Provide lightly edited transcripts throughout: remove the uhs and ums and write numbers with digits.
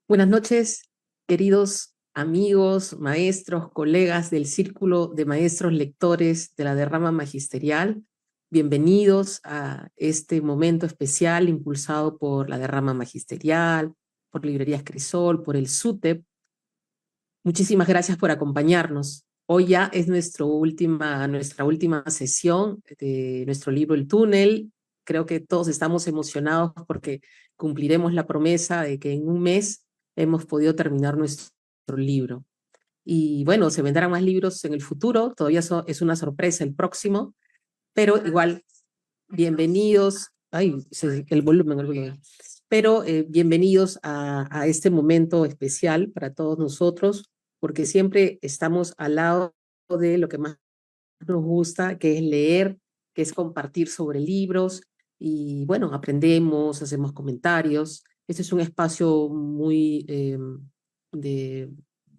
Buenas noches, queridos amigos, maestros, colegas del Círculo de Maestros Lectores de la Derrama Magisterial. Bienvenidos a este momento especial impulsado por la Derrama Magisterial, por Librerías Crisol, por el SUTEP. Muchísimas gracias por acompañarnos. Hoy ya es nuestra última sesión de nuestro libro El Túnel. Creo que todos estamos emocionados porque cumpliremos la promesa de que en un mes hemos podido terminar nuestro libro. Y bueno, se vendrán más libros en el futuro, todavía es una sorpresa el próximo, pero igual, bienvenidos. Ay, el volumen. Pero bienvenidos a este momento especial para todos nosotros, porque siempre estamos al lado de lo que más nos gusta, que es leer, que es compartir sobre libros, y bueno, aprendemos, hacemos comentarios. Este es un espacio muy de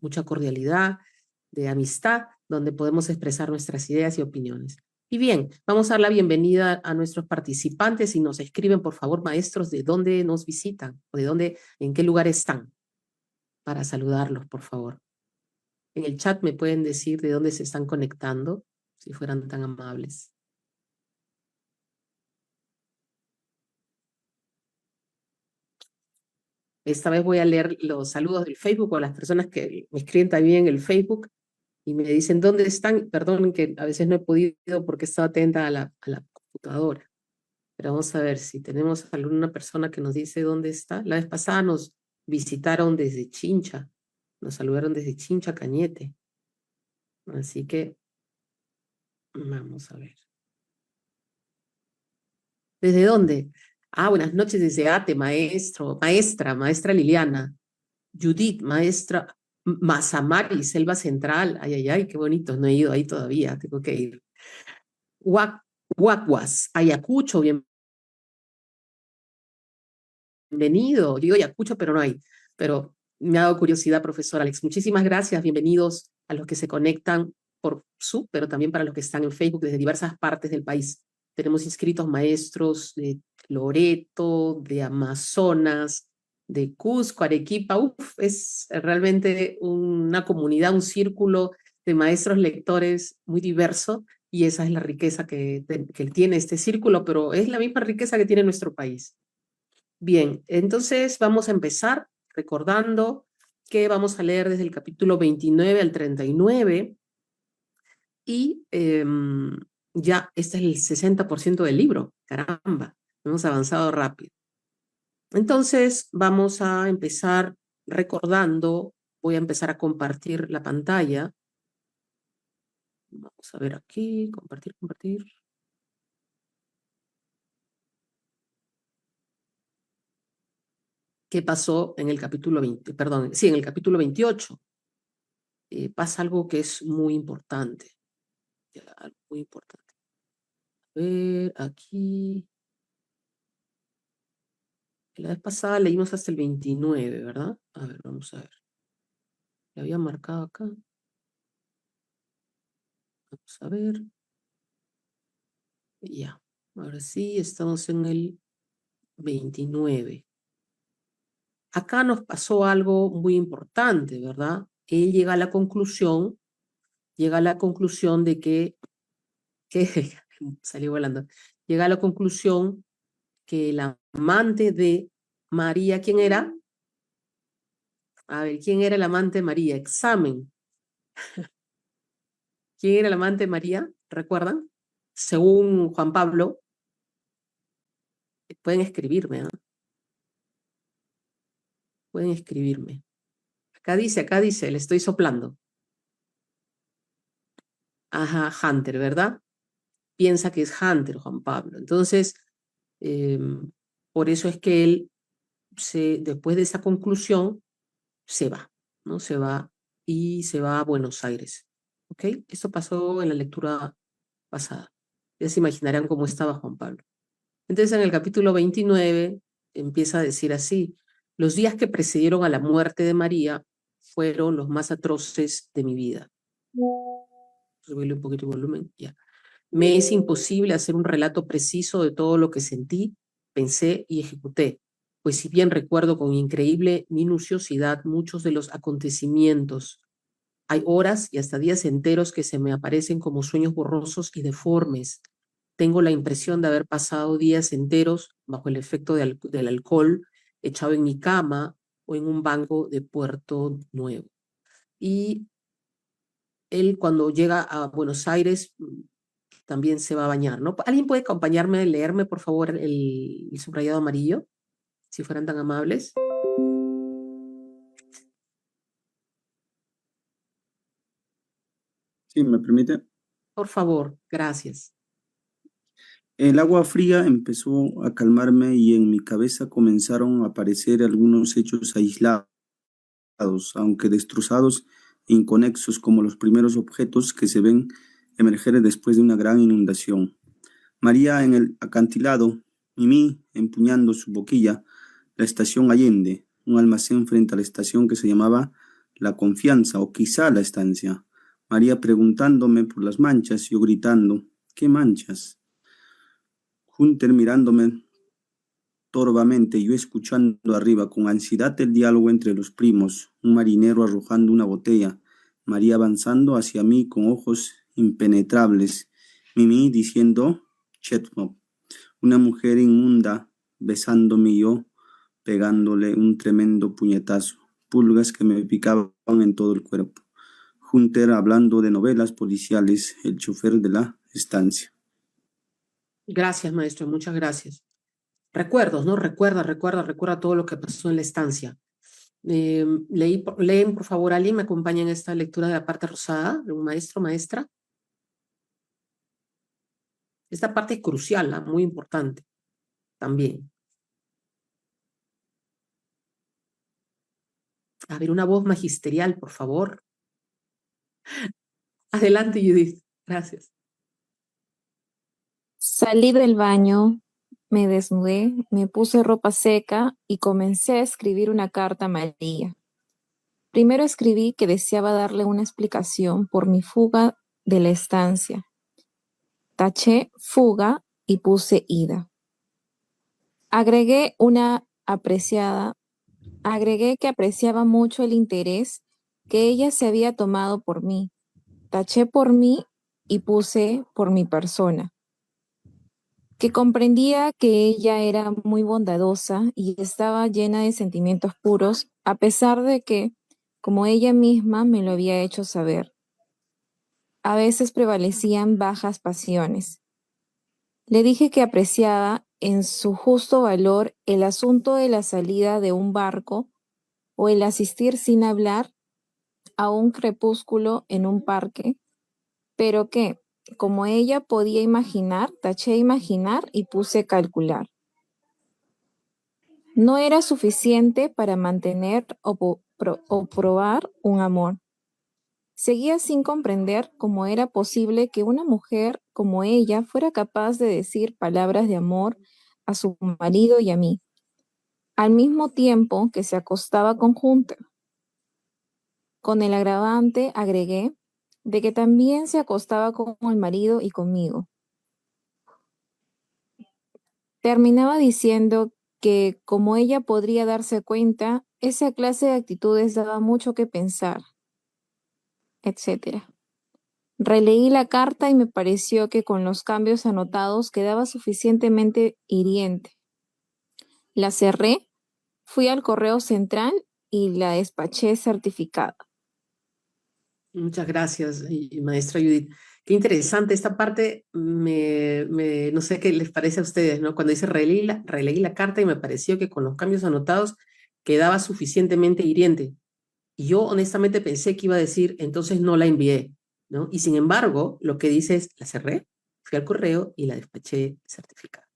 mucha cordialidad, de amistad, donde podemos expresar nuestras ideas y opiniones. Y bien, vamos a dar la bienvenida a nuestros participantes y nos escriben, por favor, maestros, de dónde nos visitan o de dónde, en qué lugar están, para saludarlos, por favor. En el chat me pueden decir de dónde se están conectando, si fueran tan amables. Esta vez voy a leer los saludos del Facebook o las personas que me escriben también en el Facebook y me dicen dónde están. Perdonen que a veces no he podido porque estaba atenta a la computadora. Pero vamos a ver si tenemos alguna persona que nos dice dónde está. La vez pasada nos visitaron desde Chincha, nos saludaron desde Chincha, Cañete. Así que vamos a ver. ¿Desde dónde? Ah, buenas noches desde ATE, maestra Liliana. Judith, maestra Mazamari, Selva Central. Ay, ay, ay, qué bonito. No he ido ahí todavía, tengo que ir. Huacuas, Ayacucho, bienvenido. Yo digo Ayacucho, pero no hay. Pero me ha dado curiosidad, profesor Alex. Muchísimas gracias. Bienvenidos a los que se conectan por Zoom, pero también para los que están en Facebook desde diversas partes del país. Tenemos inscritos maestros de Loreto, de Amazonas, de Cusco, Arequipa. Uf, es realmente una comunidad, un círculo de maestros lectores muy diverso, y esa es la riqueza que tiene este círculo, pero es la misma riqueza que tiene nuestro país. Bien, entonces vamos a empezar recordando que vamos a leer desde el capítulo 29 al 39 y ya este es el 60% del libro. Caramba, hemos avanzado rápido. Entonces vamos a empezar recordando, voy a empezar a compartir la pantalla. Vamos a ver aquí, compartir. ¿Qué pasó en el capítulo 20? Perdón, sí, en el capítulo 28. Pasa algo que es muy importante. Algo muy importante. A ver, aquí. La vez pasada leímos hasta el 29, ¿verdad? A ver, vamos a ver. Le había marcado acá. Vamos a ver. Ya. Ahora sí, estamos en el 29. Acá nos pasó algo muy importante, ¿verdad? Él llega a la conclusión de que salió volando, llega a la conclusión que el amante de María, ¿quién era? A ver, ¿quién era el amante de María? Examen. ¿Quién era el amante de María? ¿Recuerdan? Según Juan Pablo, pueden escribirme, ¿no? Pueden escribirme. Acá dice, le estoy soplando. Ajá, Hunter, ¿verdad? Piensa que es Hunter, Juan Pablo. Entonces, eh, por eso es que él, después de esa conclusión, se va, ¿no? Se va y se va a Buenos Aires. ¿Ok? Esto pasó en la lectura pasada. Ya se imaginarán cómo estaba Juan Pablo. Entonces, en el capítulo 29 empieza a decir así: los días que precedieron a la muerte de María fueron los más atroces de mi vida. Subirle un poquito el volumen, ya. Me es imposible hacer un relato preciso de todo lo que sentí, pensé y ejecuté. pues si bien recuerdo con increíble minuciosidad muchos de los acontecimientos, hay horas y hasta días enteros que se me aparecen como sueños borrosos y deformes. Tengo la impresión de haber pasado días enteros bajo el efecto del alcohol, echado en mi cama o en un banco de Puerto Nuevo. Y él cuando llega a Buenos Aires también se va a bañar, ¿no? ¿Alguien puede acompañarme a leerme, por favor, el subrayado amarillo? Si fueran tan amables. Sí, ¿me permite? Por favor, gracias. El agua fría empezó a calmarme y en mi cabeza comenzaron a aparecer algunos hechos aislados, aunque destrozados e inconexos como los primeros objetos que se ven emerger después de una gran inundación. María en el acantilado, Mimi empuñando su boquilla, la estación Allende, un almacén frente a la estación que se llamaba La Confianza o quizá La Estancia. María preguntándome por las manchas, yo gritando, ¿qué manchas? Hunter mirándome torvamente, yo escuchando arriba con ansiedad el diálogo entre los primos, un marinero arrojando una botella, María avanzando hacia mí con ojos impenetrables, Mimi diciendo, Chetmop, una mujer inmunda besándome y yo pegándole un tremendo puñetazo, pulgas que me picaban en todo el cuerpo. Hunter hablando de novelas policiales, el chofer de la estancia. Gracias, maestro, muchas gracias. Recuerdos, ¿no? Recuerda todo lo que pasó en la estancia. Leen, por favor, alguien me acompaña en esta lectura de la parte rosada, de un maestro, maestra. Esta parte es crucial, ¿ah? Muy importante también. A ver, una voz magisterial, por favor. Adelante, Judith. Gracias. Salí del baño, me desnudé, me puse ropa seca y comencé a escribir una carta a María. Primero escribí que deseaba darle una explicación por mi fuga de la estancia. Taché fuga y puse ida. Agregué que apreciaba mucho el interés que ella se había tomado por mí. Taché por mí y puse por mi persona. Que comprendía que ella era muy bondadosa y estaba llena de sentimientos puros, a pesar de que, como ella misma me lo había hecho saber, a veces prevalecían bajas pasiones. Le dije que apreciaba en su justo valor el asunto de la salida de un barco o el asistir sin hablar a un crepúsculo en un parque, pero que, como ella podía imaginar, taché imaginar y puse calcular. No era suficiente para mantener o probar un amor. Seguía sin comprender cómo era posible que una mujer como ella fuera capaz de decir palabras de amor a su marido y a mí, al mismo tiempo que se acostaba con Hunter. Con el agravante agregué de que también se acostaba con el marido y conmigo. Terminaba diciendo que, como ella podría darse cuenta, esa clase de actitudes daba mucho que pensar, etc. Releí la carta y me pareció que con los cambios anotados quedaba suficientemente hiriente. La cerré, fui al correo central y la despaché certificada. Muchas gracias, maestra Judith. Qué interesante esta parte. No sé qué les parece a ustedes, ¿no? Cuando dice releí la carta y me pareció que con los cambios anotados quedaba suficientemente hiriente. Y yo honestamente pensé que iba a decir, entonces no la envié, ¿no? Y sin embargo, lo que dice es, la cerré, fui al correo y la despaché certificada,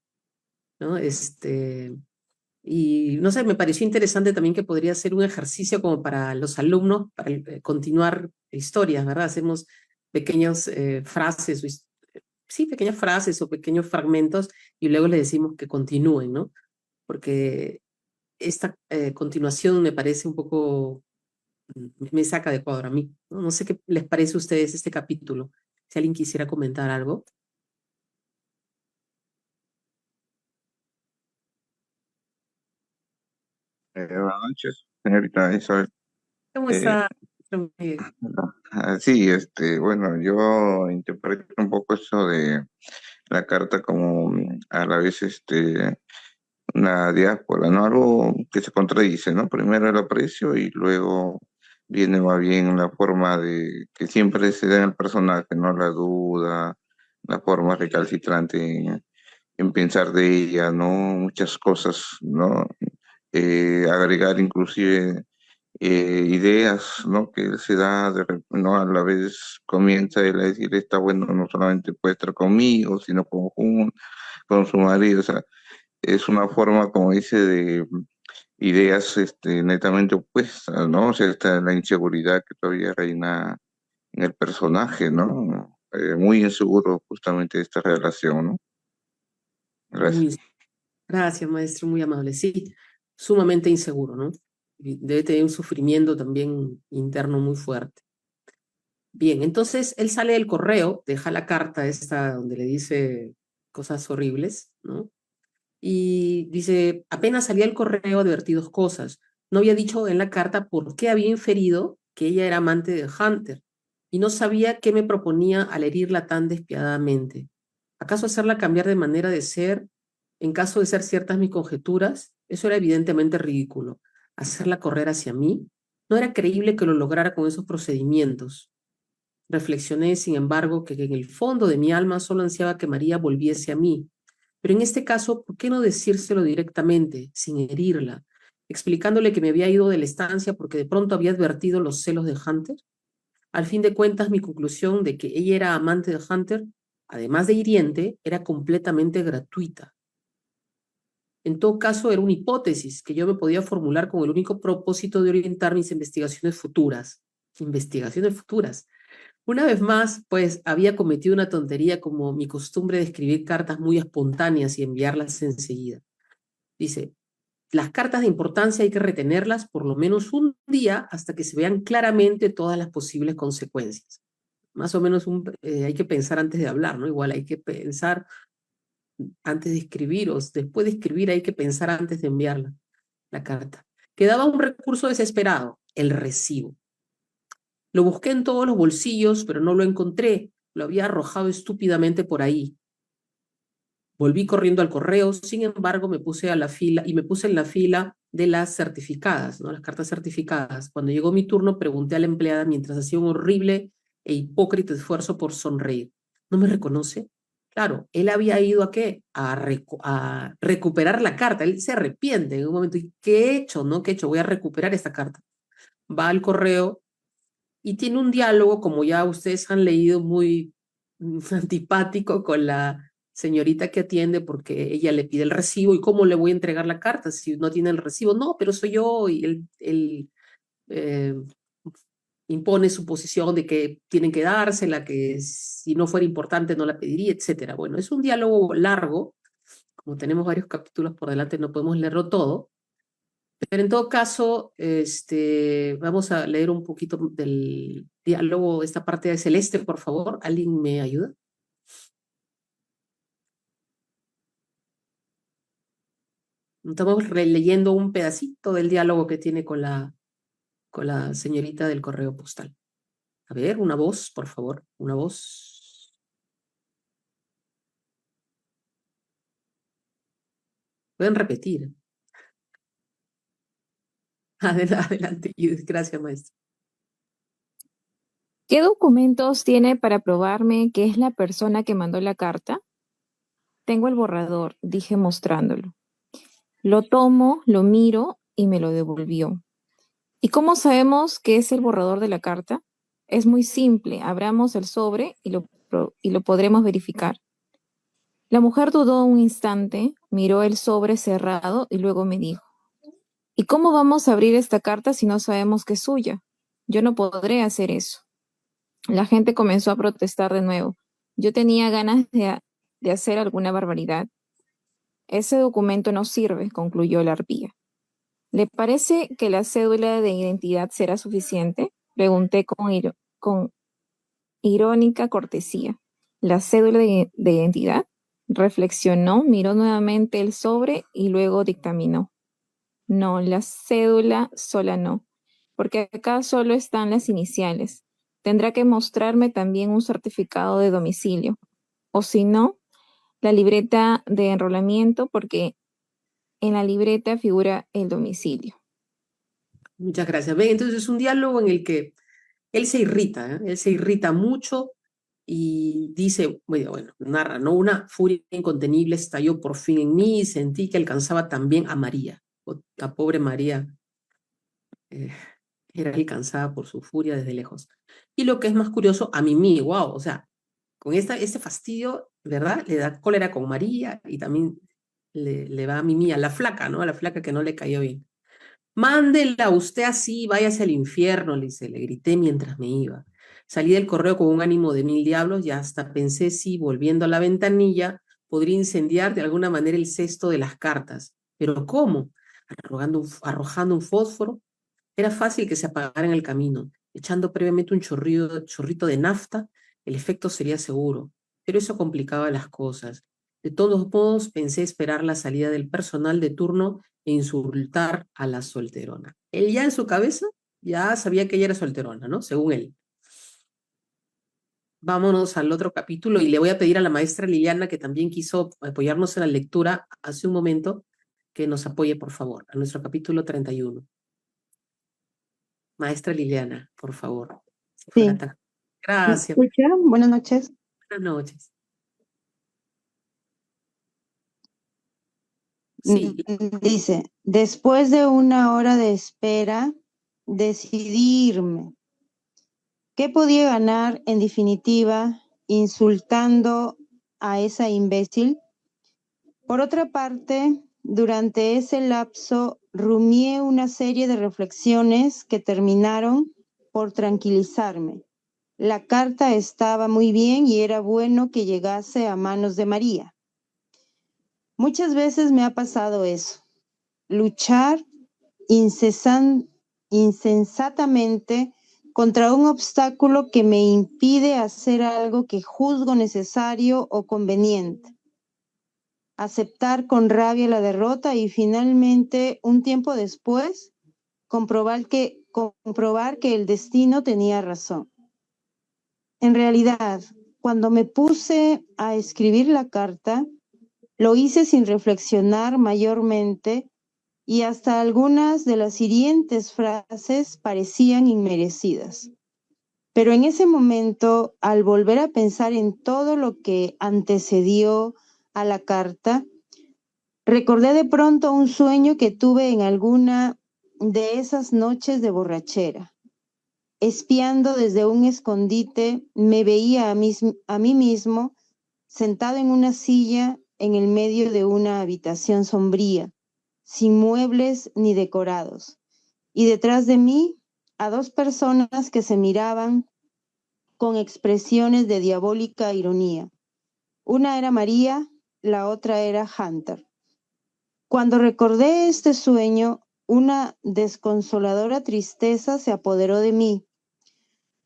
¿no? Y no sé, me pareció interesante también que podría ser un ejercicio como para los alumnos, para continuar historias, ¿verdad? Hacemos pequeñas frases, sí, pequeñas frases o pequeños fragmentos y luego les decimos que continúen, ¿no? Porque esta continuación me parece un poco, me saca de cuadro a mí, ¿no? No sé qué les parece a ustedes este capítulo. Si alguien quisiera comentar algo. Buenas noches, señorita Isabel. ¿Cómo Eh, está, maestro Miguel? sí, bueno, yo interpreto un poco eso de la carta como a la vez una diáspora, ¿no? Algo que se contradice, ¿no? Primero el aprecio y luego viene más bien la forma de que siempre se da en el personaje, ¿no? La duda, la forma recalcitrante en pensar de ella, ¿no? Muchas cosas, ¿no? Agregar inclusive ideas, ¿no? Que él se da, ¿no? A la vez comienza él a decir, está bueno, no solamente puede estar conmigo, sino con su marido, o sea, es una forma, como dice, de ideas netamente opuestas, ¿no? O sea, está la inseguridad que todavía reina en el personaje, ¿no? Muy inseguro justamente de esta relación, ¿no? Gracias. Muy, gracias, maestro, muy amable. Sí, sumamente inseguro, ¿no? Y debe tener un sufrimiento también interno muy fuerte. Bien, entonces él sale del correo, deja la carta esta donde le dice cosas horribles, ¿no? Y dice, apenas salía el correo advertí dos cosas. No había dicho en la carta por qué había inferido que ella era amante de Hunter y no sabía qué me proponía al herirla tan despiadadamente. ¿Acaso hacerla cambiar de manera de ser en caso de ser ciertas mis conjeturas? Eso era evidentemente ridículo. ¿Hacerla correr hacia mí? No era creíble que lo lograra con esos procedimientos. Reflexioné, sin embargo, que en el fondo de mi alma solo ansiaba que María volviese a mí. Pero en este caso, ¿por qué no decírselo directamente, sin herirla, explicándole que me había ido de la estancia porque de pronto había advertido los celos de Hunter? Al fin de cuentas, mi conclusión de que ella era amante de Hunter, además de hiriente, era completamente gratuita. En todo caso, era una hipótesis que yo me podía formular con el único propósito de orientar mis investigaciones futuras. Investigaciones futuras. Una vez más, pues había cometido una tontería como mi costumbre de escribir cartas muy espontáneas y enviarlas enseguida. Dice, las cartas de importancia hay que retenerlas por lo menos un día hasta que se vean claramente todas las posibles consecuencias. Más o menos hay que pensar antes de hablar, ¿no? Igual hay que pensar antes de escribir o después de escribir hay que pensar antes de enviarla, la carta. Quedaba un recurso desesperado, el recibo. Lo busqué en todos los bolsillos, pero no lo encontré. Lo había arrojado estúpidamente por ahí. Volví corriendo al correo, sin embargo, me puse a la fila y me puse en la fila de las certificadas, ¿no? Las cartas certificadas. Cuando llegó mi turno, pregunté a la empleada mientras hacía un horrible e hipócrita esfuerzo por sonreír. ¿No me reconoce? Claro, él había ido a qué? A recuperar la carta. Él se arrepiente en un momento. ¿Y qué he hecho? ¿No? ¿Qué he hecho? Voy a recuperar esta carta. Va al correo y tiene un diálogo, como ya ustedes han leído, muy antipático con la señorita que atiende porque ella le pide el recibo y cómo le voy a entregar la carta si no tiene el recibo. No, pero soy yo y él eh, impone su posición de que tienen que dársela, que si no fuera importante no la pediría, etcétera. Bueno, es un diálogo largo, como tenemos varios capítulos por delante no podemos leerlo todo, pero en todo caso, vamos a leer un poquito del diálogo, esta parte de Celeste, por favor. ¿Alguien me ayuda? Estamos releyendo un pedacito del diálogo que tiene con la señorita del correo postal. A ver, una voz, por favor, una voz. Pueden repetir. Adelante, Judith. Gracias, maestro. ¿Qué documentos tiene para probarme que es la persona que mandó la carta? Tengo el borrador, dije mostrándolo. Lo tomo, lo miro y me lo devolvió. ¿Y cómo sabemos que es el borrador de la carta? Es muy simple, abramos el sobre y lo podremos verificar. La mujer dudó un instante, miró el sobre cerrado y luego me dijo, ¿y cómo vamos a abrir esta carta si no sabemos que es suya? Yo no podré hacer eso. La gente comenzó a protestar de nuevo. Yo tenía ganas de hacer alguna barbaridad. Ese documento no sirve, concluyó la arpía. ¿Le parece que la cédula de identidad será suficiente? Pregunté con irónica cortesía. ¿La cédula de identidad? Reflexionó, miró nuevamente el sobre y luego dictaminó. No, la cédula sola no, porque acá solo están las iniciales. Tendrá que mostrarme también un certificado de domicilio, o si no, la libreta de enrolamiento, porque en la libreta figura el domicilio. Muchas gracias. Ven, entonces es un diálogo en el que él se irrita, ¿eh? Él se irrita mucho y dice, bueno, narra, ¿no? Una furia incontenible estalló por fin en mí y sentí que alcanzaba también a María. La pobre María eh, era alcanzada por su furia desde lejos. Y lo que es más curioso, a Mimi, wow, o sea, con este fastidio, ¿verdad? Le da cólera con María y también le va a Mimi, a la flaca, ¿no? A la flaca que no le cayó bien. Mándela usted así, váyase al infierno, le grité mientras me iba. Salí del correo con un ánimo de 1000 diablos y hasta pensé si, volviendo a la ventanilla, podría incendiar de alguna manera el cesto de las cartas. ¿Pero cómo? Arrojando un fósforo. Era fácil que se apagara en el camino. Echando previamente un chorrito de nafta, el efecto sería seguro. Pero eso complicaba las cosas. De todos modos, pensé esperar la salida del personal de turno e insultar a la solterona. Él ya en su cabeza ya sabía que ella era solterona, ¿no? Según él. Vámonos al otro capítulo y le voy a pedir a la maestra Liliana, que también quiso apoyarnos en la lectura hace un momento, que nos apoye, por favor, a nuestro capítulo 31. Maestra Liliana, por favor, si fuera Sí, tan... ¿me Gracias, escucha? Buenas noches. buenas noches. Sí, Dice, después de una hora de espera, decidí irme. ¿Qué podía ganar, en definitiva, insultando a esa imbécil? Por otra parte, durante ese lapso, rumié una serie de reflexiones que terminaron por tranquilizarme. La carta estaba muy bien y era bueno que llegase a manos de María. Muchas veces me ha pasado eso, luchar insensatamente contra un obstáculo que me impide hacer algo que juzgo necesario o conveniente, aceptar con rabia la derrota y finalmente, un tiempo después, comprobar que el destino tenía razón. En realidad, cuando me puse a escribir la carta, lo hice sin reflexionar mayormente y hasta algunas de las hirientes frases parecían inmerecidas. Pero en ese momento, al volver a pensar en todo lo que antecedió a la carta, recordé de pronto un sueño que tuve en alguna de esas noches de borrachera. Espiando desde un escondite, me veía a mí mismo sentado en una silla en el medio de una habitación sombría, sin muebles ni decorados, y detrás de mí a dos personas que se miraban con expresiones de diabólica ironía. Una era María, la otra era Hunter. Cuando recordé este sueño, una desconsoladora tristeza se apoderó de mí.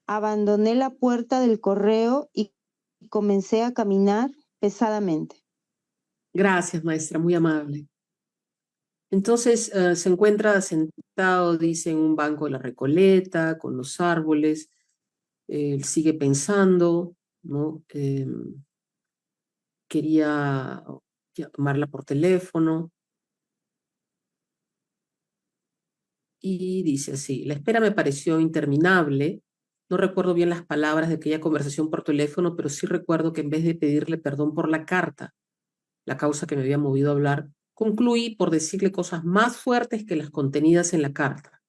Abandoné la puerta del correo y comencé a caminar pesadamente. gracias, maestra, muy amable. Entonces se encuentra sentado, dice, en un banco de la Recoleta, con los árboles. Él sigue pensando, ¿no? Quería llamarla por teléfono y dice así: la espera me pareció interminable. No recuerdo bien las palabras de aquella conversación por teléfono, pero sí recuerdo que en vez de pedirle perdón por la carta, la causa que me había movido a hablar, concluí por decirle cosas más fuertes que las contenidas en la carta.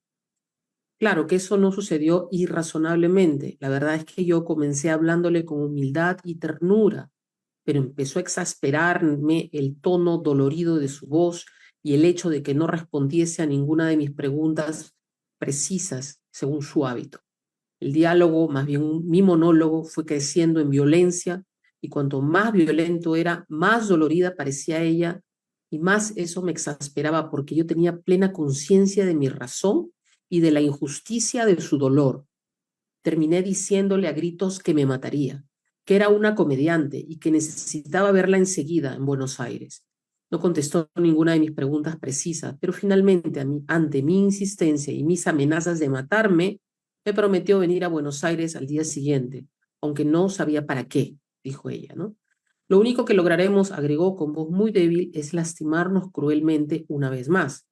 Claro que eso no sucedió irrazonablemente. La verdad es que yo comencé hablándole con humildad y ternura, pero empezó a exasperarme el tono dolorido de su voz y el hecho de que no respondiese a ninguna de mis preguntas precisas según su hábito. El diálogo, más bien mi monólogo, fue creciendo en violencia y cuanto más violento era, más dolorida parecía ella y más eso me exasperaba porque yo tenía plena conciencia de mi razón y de la injusticia de su dolor. Terminé diciéndole a gritos que me mataría, que era una comediante y que necesitaba verla enseguida en Buenos Aires. No contestó ninguna de mis preguntas precisas, pero finalmente, ante mi insistencia y mis amenazas de matarme, me prometió venir a Buenos Aires al día siguiente, aunque no sabía para qué, dijo ella, ¿no? Lo único que lograremos, agregó con voz muy débil, es lastimarnos cruelmente una vez más.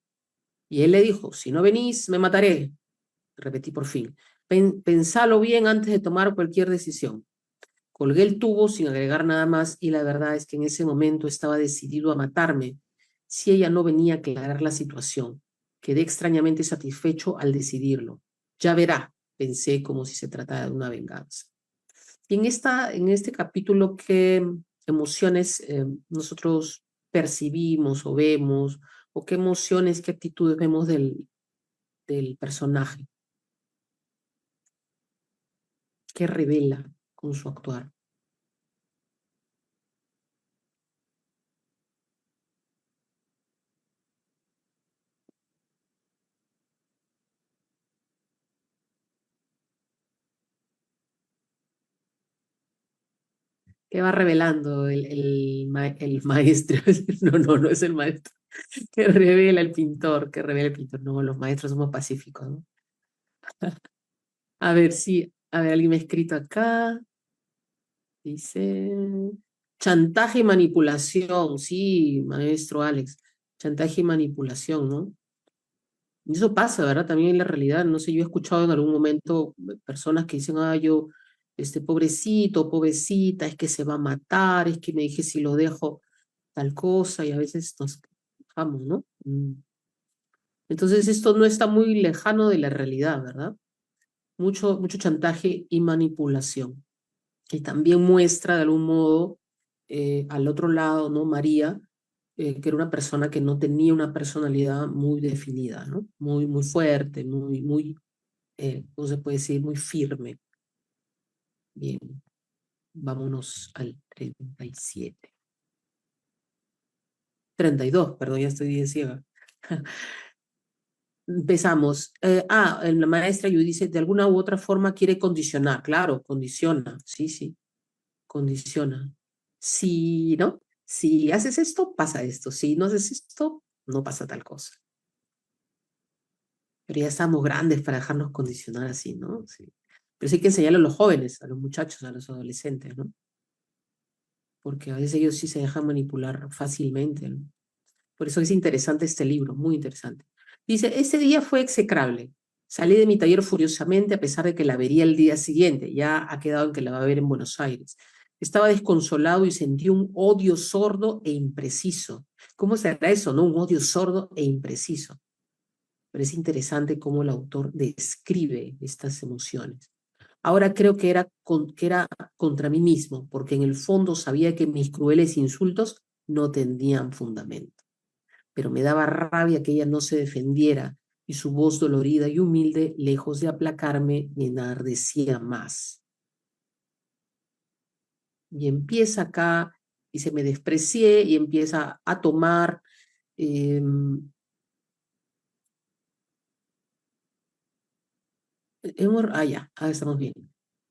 Y él le dijo, si no venís, me mataré. Repetí por fin. Pensalo bien antes de tomar cualquier decisión. Colgué el tubo sin agregar nada más y la verdad es que en ese momento estaba decidido a matarme si ella no venía a aclarar la situación. Quedé extrañamente satisfecho al decidirlo. Ya verá, pensé como si se tratara de una venganza. Y en este capítulo, ¿qué emociones nosotros percibimos o vemos? ¿O qué emociones, qué actitudes vemos del personaje? ¿Qué revela con su actuar? ¿Qué va revelando el maestro? No es el maestro. ¿Qué revela el pintor? ¿Qué revela el pintor? No, los maestros somos pacíficos, ¿no? A ver, sí, a ver, alguien me ha escrito acá. Dice, chantaje y manipulación. Sí, maestro Alex, chantaje y manipulación, ¿no? Y eso pasa, ¿verdad? También en la realidad. No sé, yo he escuchado en algún momento personas que dicen, yo, pobrecito, pobrecita, es que se va a matar, es que me dije si lo dejo tal cosa, y a veces nos quejamos, ¿no? Entonces esto no está muy lejano de la realidad, ¿verdad? Mucho chantaje y manipulación. Y también muestra de algún modo al otro lado, ¿no? María, que era una persona que no tenía una personalidad muy definida, ¿no? Muy fuerte, ¿cómo se puede decir? Muy firme. Bien, vámonos al 37. 32, perdón, ya estoy bien ciega. Empezamos. La maestra Yu dice, de alguna u otra forma quiere condicionar. Claro, condiciona. Sí, condiciona. Si, ¿no? Si haces esto, pasa esto. Si no haces esto, no pasa tal cosa. Pero ya estamos grandes para dejarnos condicionar así, ¿no? Sí. Pero sí hay que enseñarle a los jóvenes, a los muchachos, a los adolescentes, ¿no? Porque a veces ellos sí se dejan manipular fácilmente, ¿no? Por eso es interesante este libro, muy interesante. Dice, ese día fue execrable. Salí de mi taller furiosamente a pesar de que la vería el día siguiente. Ya ha quedado en que la va a ver en Buenos Aires. Estaba desconsolado y sentí un odio sordo e impreciso. ¿Cómo será eso, no? Un odio sordo e impreciso. Pero es interesante cómo el autor describe estas emociones. Ahora creo que era contra mí mismo, porque en el fondo sabía que mis crueles insultos no tenían fundamento. Pero me daba rabia que ella no se defendiera y su voz dolorida y humilde, lejos de aplacarme, me enardecía más. Y empieza acá, y se me desprecié y empieza a tomar ya, estamos bien.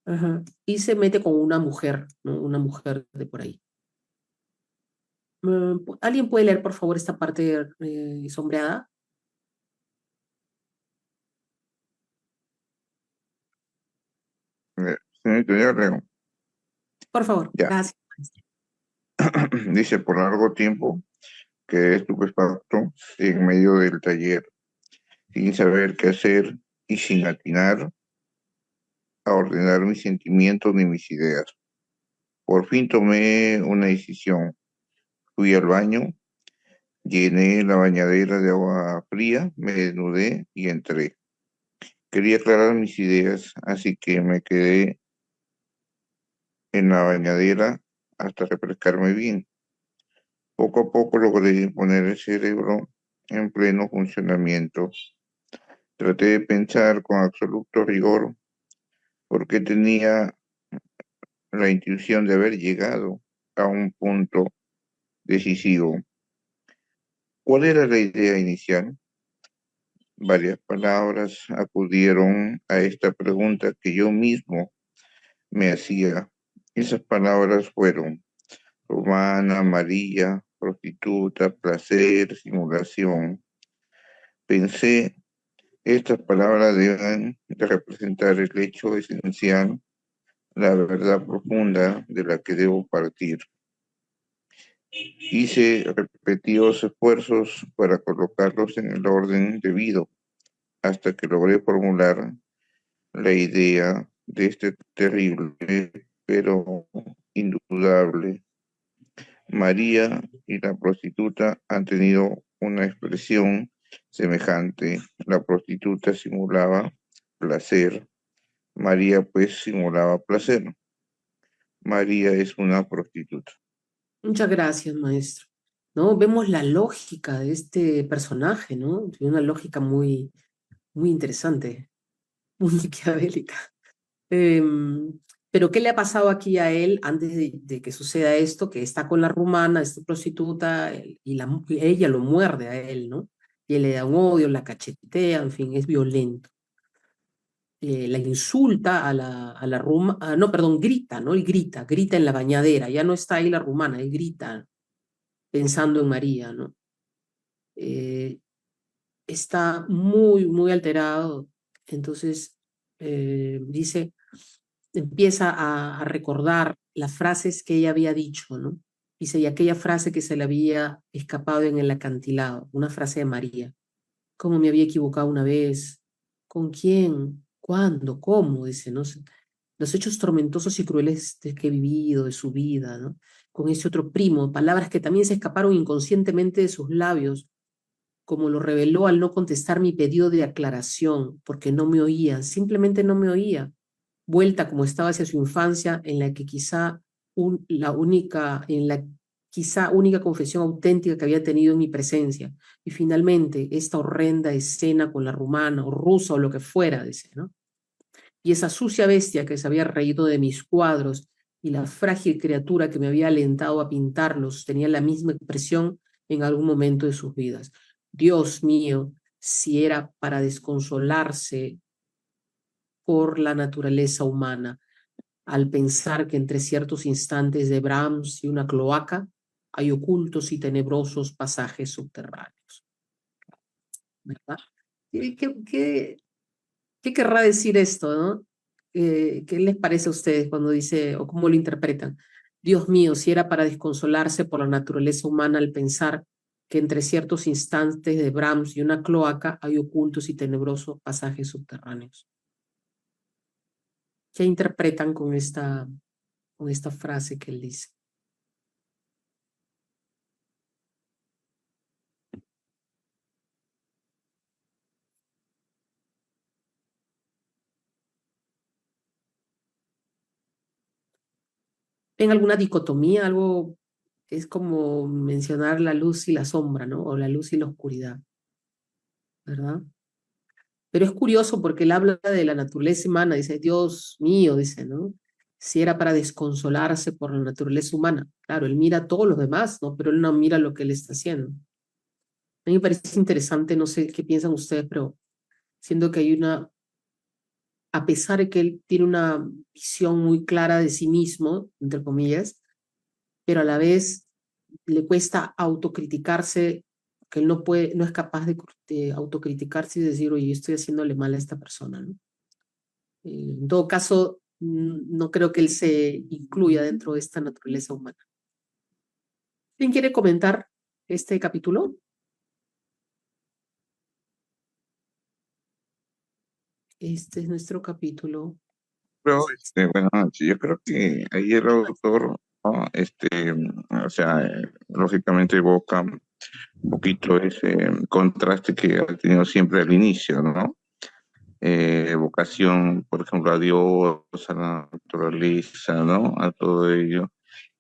Ajá. Y se mete con una mujer, ¿no? Una mujer de por ahí. ¿Alguien puede leer, por favor, esta parte sombreada? Señorita, ya leo. Por favor, Ya. gracias. Dice, por largo tiempo quedé estupefacto en medio del taller, sin saber qué hacer y sin atinar a ordenar mis sentimientos ni mis ideas. Por fin tomé una decisión. Fui al baño, llené la bañadera de agua fría, me desnudé y entré. Quería aclarar mis ideas, así que me quedé en la bañadera hasta refrescarme bien. Poco a poco logré poner el cerebro en pleno funcionamiento. Traté de pensar con absoluto rigor porque tenía la intuición de haber llegado a un punto decisivo. ¿Cuál era la idea inicial? Varias palabras acudieron a esta pregunta que yo mismo me hacía. Esas palabras fueron Romana, María, prostituta, placer, simulación. Pensé, estas palabras deben de representar el hecho esencial, la verdad profunda de la que debo partir. Hice repetidos esfuerzos para colocarlos en el orden debido, hasta que logré formular la idea de este terrible, pero indudable. María y la prostituta han tenido una expresión semejante. La prostituta simulaba placer, María pues simulaba placer. María es una prostituta. Muchas gracias, maestro. ¿No? Vemos la lógica de este personaje, ¿no? Tiene una lógica muy, muy interesante, muy maquiavélica. Pero ¿qué le ha pasado aquí a él antes de que suceda esto? Que está con la rumana, esta prostituta, y ella lo muerde a él, ¿no? Y él le da un odio, la cachetea, en fin, es violento. La insulta a la rumana, no, perdón, grita, ¿no? Él grita en la bañadera, ya no está ahí la rumana, él grita pensando en María, ¿no? Está muy, muy alterado, entonces dice, empieza a recordar las frases que ella había dicho, ¿no? Dice, y aquella frase que se le había escapado en el acantilado, una frase de María. ¿Cómo me había equivocado una vez? ¿Con quién? ¿Cuándo? ¿Cómo? Dice, ¿no? Los hechos tormentosos y crueles de que he vivido, de su vida, ¿no? Con ese otro primo, palabras que también se escaparon inconscientemente de sus labios, como lo reveló al no contestar mi pedido de aclaración, porque no me oía, simplemente no me oía, vuelta como estaba hacia su infancia, en la que quizá quizá única confesión auténtica que había tenido en mi presencia. Y finalmente, esta horrenda escena con la rumana o rusa o lo que fuera, dice, ¿no? Y esa sucia bestia que se había reído de mis cuadros y la frágil criatura que me había alentado a pintarlos tenía la misma expresión en algún momento de sus vidas. Dios mío, si era para desconsolarse por la naturaleza humana, al pensar que entre ciertos instantes de Brahms y una cloaca hay ocultos y tenebrosos pasajes subterráneos. ¿Verdad? ¿Qué querrá decir esto, no? ¿Qué les parece a ustedes cuando dice, o cómo lo interpretan? Dios mío, si era para desconsolarse por la naturaleza humana al pensar que entre ciertos instantes de Brahms y una cloaca hay ocultos y tenebrosos pasajes subterráneos. ¿Qué interpretan con esta frase que él dice? ¿Ven alguna dicotomía? Algo es como mencionar la luz y la sombra, ¿no? O la luz y la oscuridad, ¿verdad? Pero es curioso porque él habla de la naturaleza humana, dice, Dios mío, dice, ¿no? Si era para desconsolarse por la naturaleza humana. Claro, él mira a todos los demás, ¿no? Pero él no mira lo que él está haciendo. A mí me parece interesante, no sé qué piensan ustedes, pero siento que hay a pesar de que él tiene una visión muy clara de sí mismo, entre comillas, pero a la vez le cuesta autocriticarse, que él no puede, no es capaz de autocriticarse y decir, oye, yo estoy haciéndole mal a esta persona, ¿no? En todo caso, no creo que él se incluya dentro de esta naturaleza humana. ¿Quién quiere comentar este capítulo? Este es nuestro capítulo. Pero, bueno, sí, yo creo que ahí el autor, ¿no? O sea, lógicamente evoca un poquito ese contraste que ha tenido siempre al inicio, ¿no? Evocación, por ejemplo, a Dios, a la naturaleza, ¿no? A todo ello.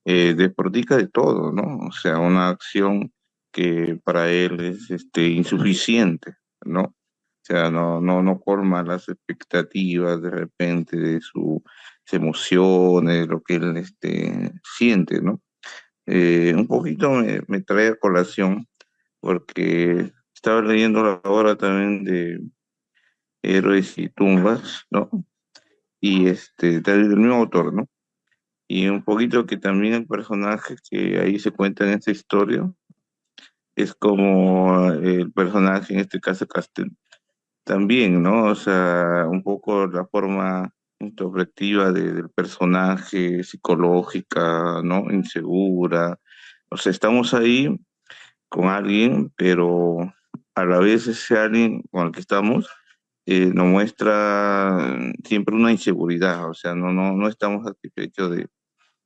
Desprotica de todo, ¿no? O sea, una acción que para él es insuficiente, ¿no? O sea, no colma las expectativas de repente de sus emociones, lo que él siente, ¿no? Un poquito me trae a colación porque estaba leyendo la obra también de Héroes y Tumbas, ¿no? Y del mismo autor, ¿no? Y un poquito que también el personaje que ahí se cuenta en esta historia es como el personaje, en este caso Castel, también, ¿no? O sea, un poco la forma introspectiva del personaje, psicológica, ¿no? Insegura. O sea, estamos ahí con alguien, pero a la vez ese alguien con el que estamos nos muestra siempre una inseguridad. O sea, no estamos satisfechos de,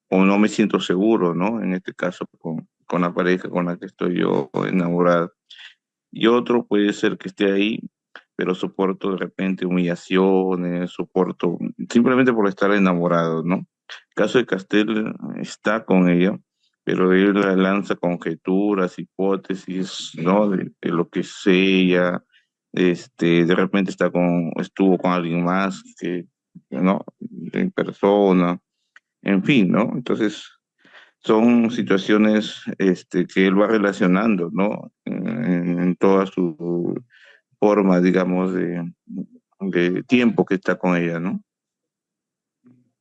o no me siento seguro, ¿no? En este caso con la pareja con la que estoy yo enamorado. Y otro puede ser que esté ahí, pero soporto de repente humillaciones, soporto simplemente por estar enamorado, ¿no? El caso de Castel está con ella, pero él lanza conjeturas, hipótesis, ¿no? De lo que es ella, de repente estuvo con alguien más que, ¿no? En persona, en fin, ¿no? Entonces, son situaciones que él va relacionando, ¿no? En toda su forma, digamos, de tiempo que está con ella, ¿no?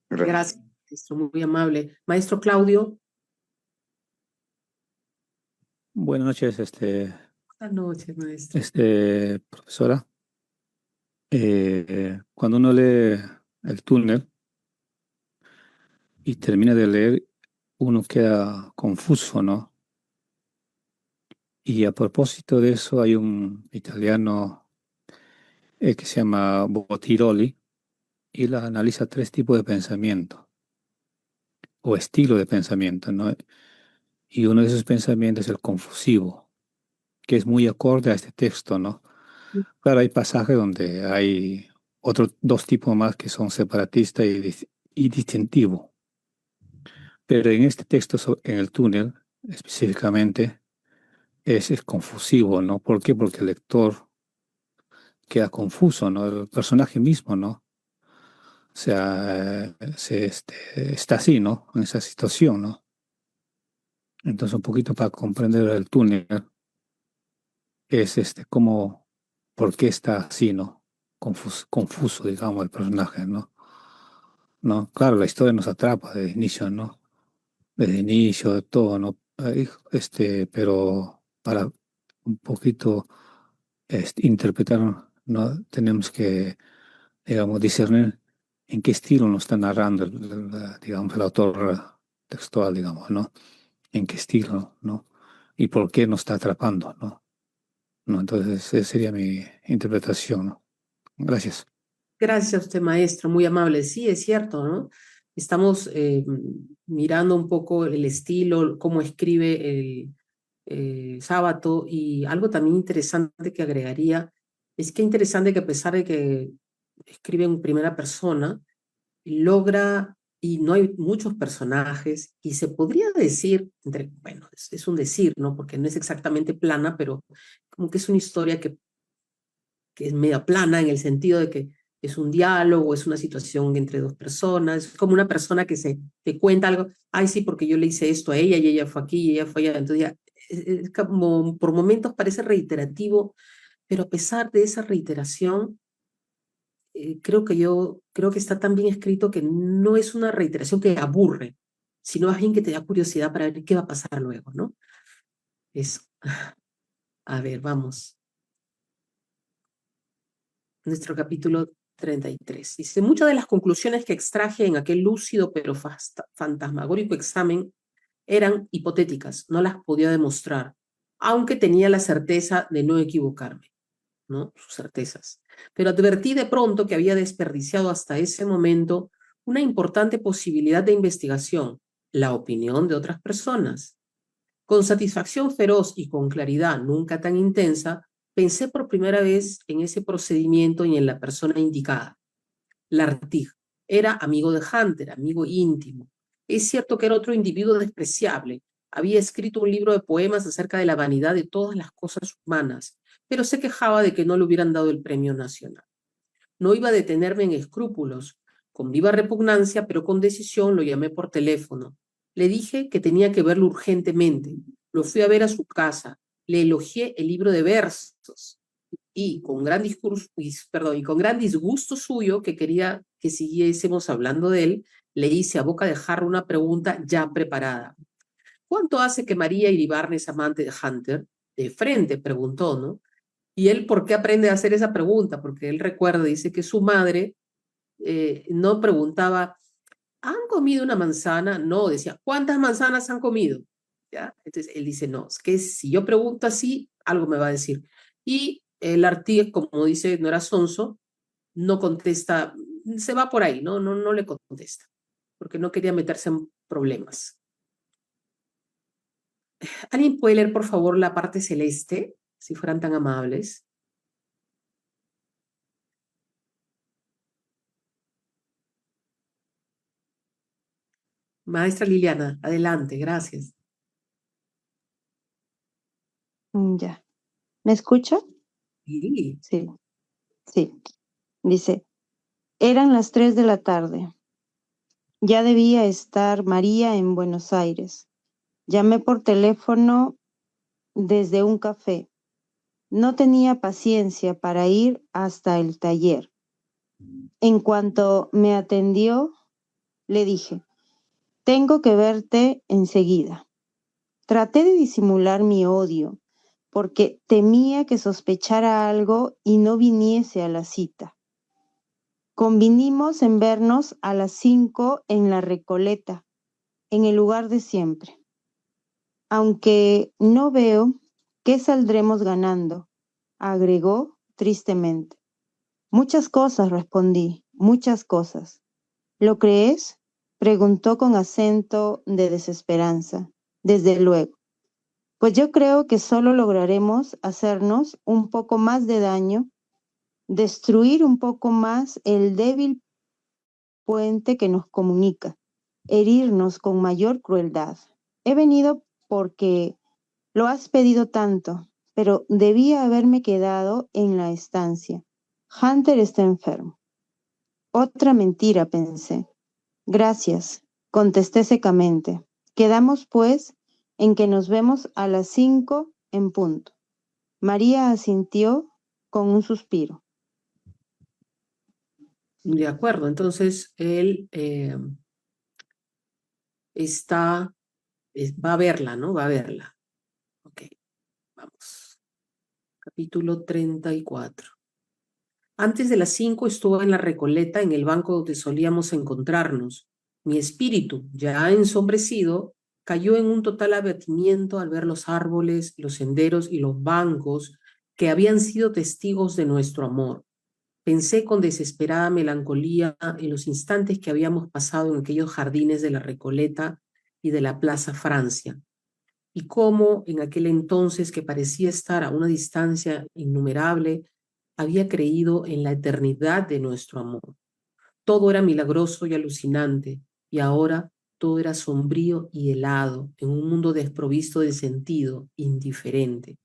Gracias. Gracias, maestro, muy amable. Maestro Claudio, Buenas noches, buenas noches, maestro. profesora. Cuando uno lee el túnel y termina de leer, uno queda confuso, ¿no? Y a propósito de eso, hay un italiano que se llama Bottiroli y él analiza tres tipos de pensamiento o estilo de pensamiento, ¿no? Y uno de esos pensamientos es el confusivo, que es muy acorde a este texto, ¿no? Claro, hay pasajes donde hay otros dos tipos más que son separatista y distintivo. Pero en este texto, en el túnel, específicamente, es confusivo, ¿no? ¿Por qué? Porque el lector queda confuso, ¿no? El personaje mismo, ¿no? O sea, está así, ¿no? En esa situación, ¿no? Entonces, un poquito para comprender el túnel, es cómo, por qué está así, ¿no? Confuso, digamos, el personaje, ¿no? ¿No? Claro, la historia nos atrapa desde el inicio, ¿no? Desde el inicio, de todo, ¿no? Pero para un poquito interpretar, ¿no? Tenemos que, digamos, discernir en qué estilo nos está narrando, digamos, el autor textual, digamos, ¿no? En qué estilo, ¿no? Y por qué nos está atrapando, ¿no? ¿No? Entonces, esa sería mi interpretación, ¿no? Gracias. Gracias a usted, maestro, muy amable. Sí, es cierto, ¿no? Estamos mirando un poco el estilo, cómo escribe el Sábato, y algo también interesante que agregaría es que interesante que a pesar de que escribe en primera persona, logra, y no hay muchos personajes, y se podría decir, bueno, es un decir, ¿no? Porque no es exactamente plana, pero como que es una historia que es media plana en el sentido de que es un diálogo, es una situación entre dos personas, es como una persona que te cuenta algo, ay sí, porque yo le hice esto a ella y ella fue aquí y ella fue allá, entonces ya, es como por momentos parece reiterativo, pero a pesar de esa reiteración, creo que está tan bien escrito que no es una reiteración que aburre, sino más bien que te da curiosidad para ver qué va a pasar luego, ¿no? Eso. A ver, vamos. Nuestro capítulo 33. Dice, muchas de las conclusiones que extraje en aquel lúcido pero fantasmagórico examen eran hipotéticas, no las podía demostrar, aunque tenía la certeza de no equivocarme, ¿no? Sus certezas. Pero advertí de pronto que había desperdiciado hasta ese momento una importante posibilidad de investigación, la opinión de otras personas. Con satisfacción feroz y con claridad nunca tan intensa, pensé por primera vez en ese procedimiento y en la persona indicada. Lartigue era amigo de Hunter, amigo íntimo. Es cierto que era otro individuo despreciable. Había escrito un libro de poemas acerca de la vanidad de todas las cosas humanas, pero se quejaba de que no le hubieran dado el premio nacional. No iba a detenerme en escrúpulos. Con viva repugnancia, pero con decisión, lo llamé por teléfono. Le dije que tenía que verlo urgentemente. Lo fui a ver a su casa. Le elogié el libro de versos y con gran disgusto suyo, que quería que siguiésemos hablando de él, le hice a boca de jarro una pregunta ya preparada. ¿Cuánto hace que María Iribarne es amante de Hunter? De frente preguntó, ¿no? Y él, ¿por qué aprende a hacer esa pregunta? Porque él recuerda, dice que su madre no preguntaba, ¿han comido una manzana? No, decía, ¿cuántas manzanas han comido? ¿Ya? Entonces él dice, no, es que si yo pregunto así, algo me va a decir. Y el Artigas, como dice, no era sonso, no contesta, se va por ahí, no le contesta, porque no quería meterse en problemas. ¿Alguien puede leer, por favor, la parte celeste, si fueran tan amables? Maestra Liliana, adelante, gracias. Ya. ¿Me escucha? Sí. Sí, sí. Dice, eran las 3 de la tarde. Ya debía estar María en Buenos Aires. Llamé por teléfono desde un café. No tenía paciencia para ir hasta el taller. En cuanto me atendió, le dije, tengo que verte enseguida. Traté de disimular mi odio, porque temía que sospechara algo y no viniese a la cita. Convinimos en vernos a las 5 en la Recoleta, en el lugar de siempre. Aunque no veo qué saldremos ganando, agregó tristemente. Muchas cosas, respondí, muchas cosas. ¿Lo crees? Preguntó con acento de desesperanza. Desde luego. Pues yo creo que solo lograremos hacernos un poco más de daño, destruir un poco más el débil puente que nos comunica, herirnos con mayor crueldad. He venido porque lo has pedido tanto, pero debía haberme quedado en la estancia. Hunter está enfermo. Otra mentira, pensé. Gracias, contesté secamente. Quedamos, pues, en que nos vemos a las 5 en punto. María asintió con un suspiro. De acuerdo, entonces él va a verla, ¿no? Va a verla. Ok, vamos. Capítulo 34. Antes de las 5 estuve en la Recoleta, en el banco donde solíamos encontrarnos. Mi espíritu, ya ensombrecido, cayó en un total abatimiento al ver los árboles, los senderos y los bancos que habían sido testigos de nuestro amor. Pensé con desesperada melancolía en los instantes que habíamos pasado en aquellos jardines de la Recoleta y de la Plaza Francia, y cómo en aquel entonces que parecía estar a una distancia innumerable, había creído en la eternidad de nuestro amor. Todo era milagroso y alucinante, y ahora todo era sombrío y helado, en un mundo desprovisto de sentido, indiferente.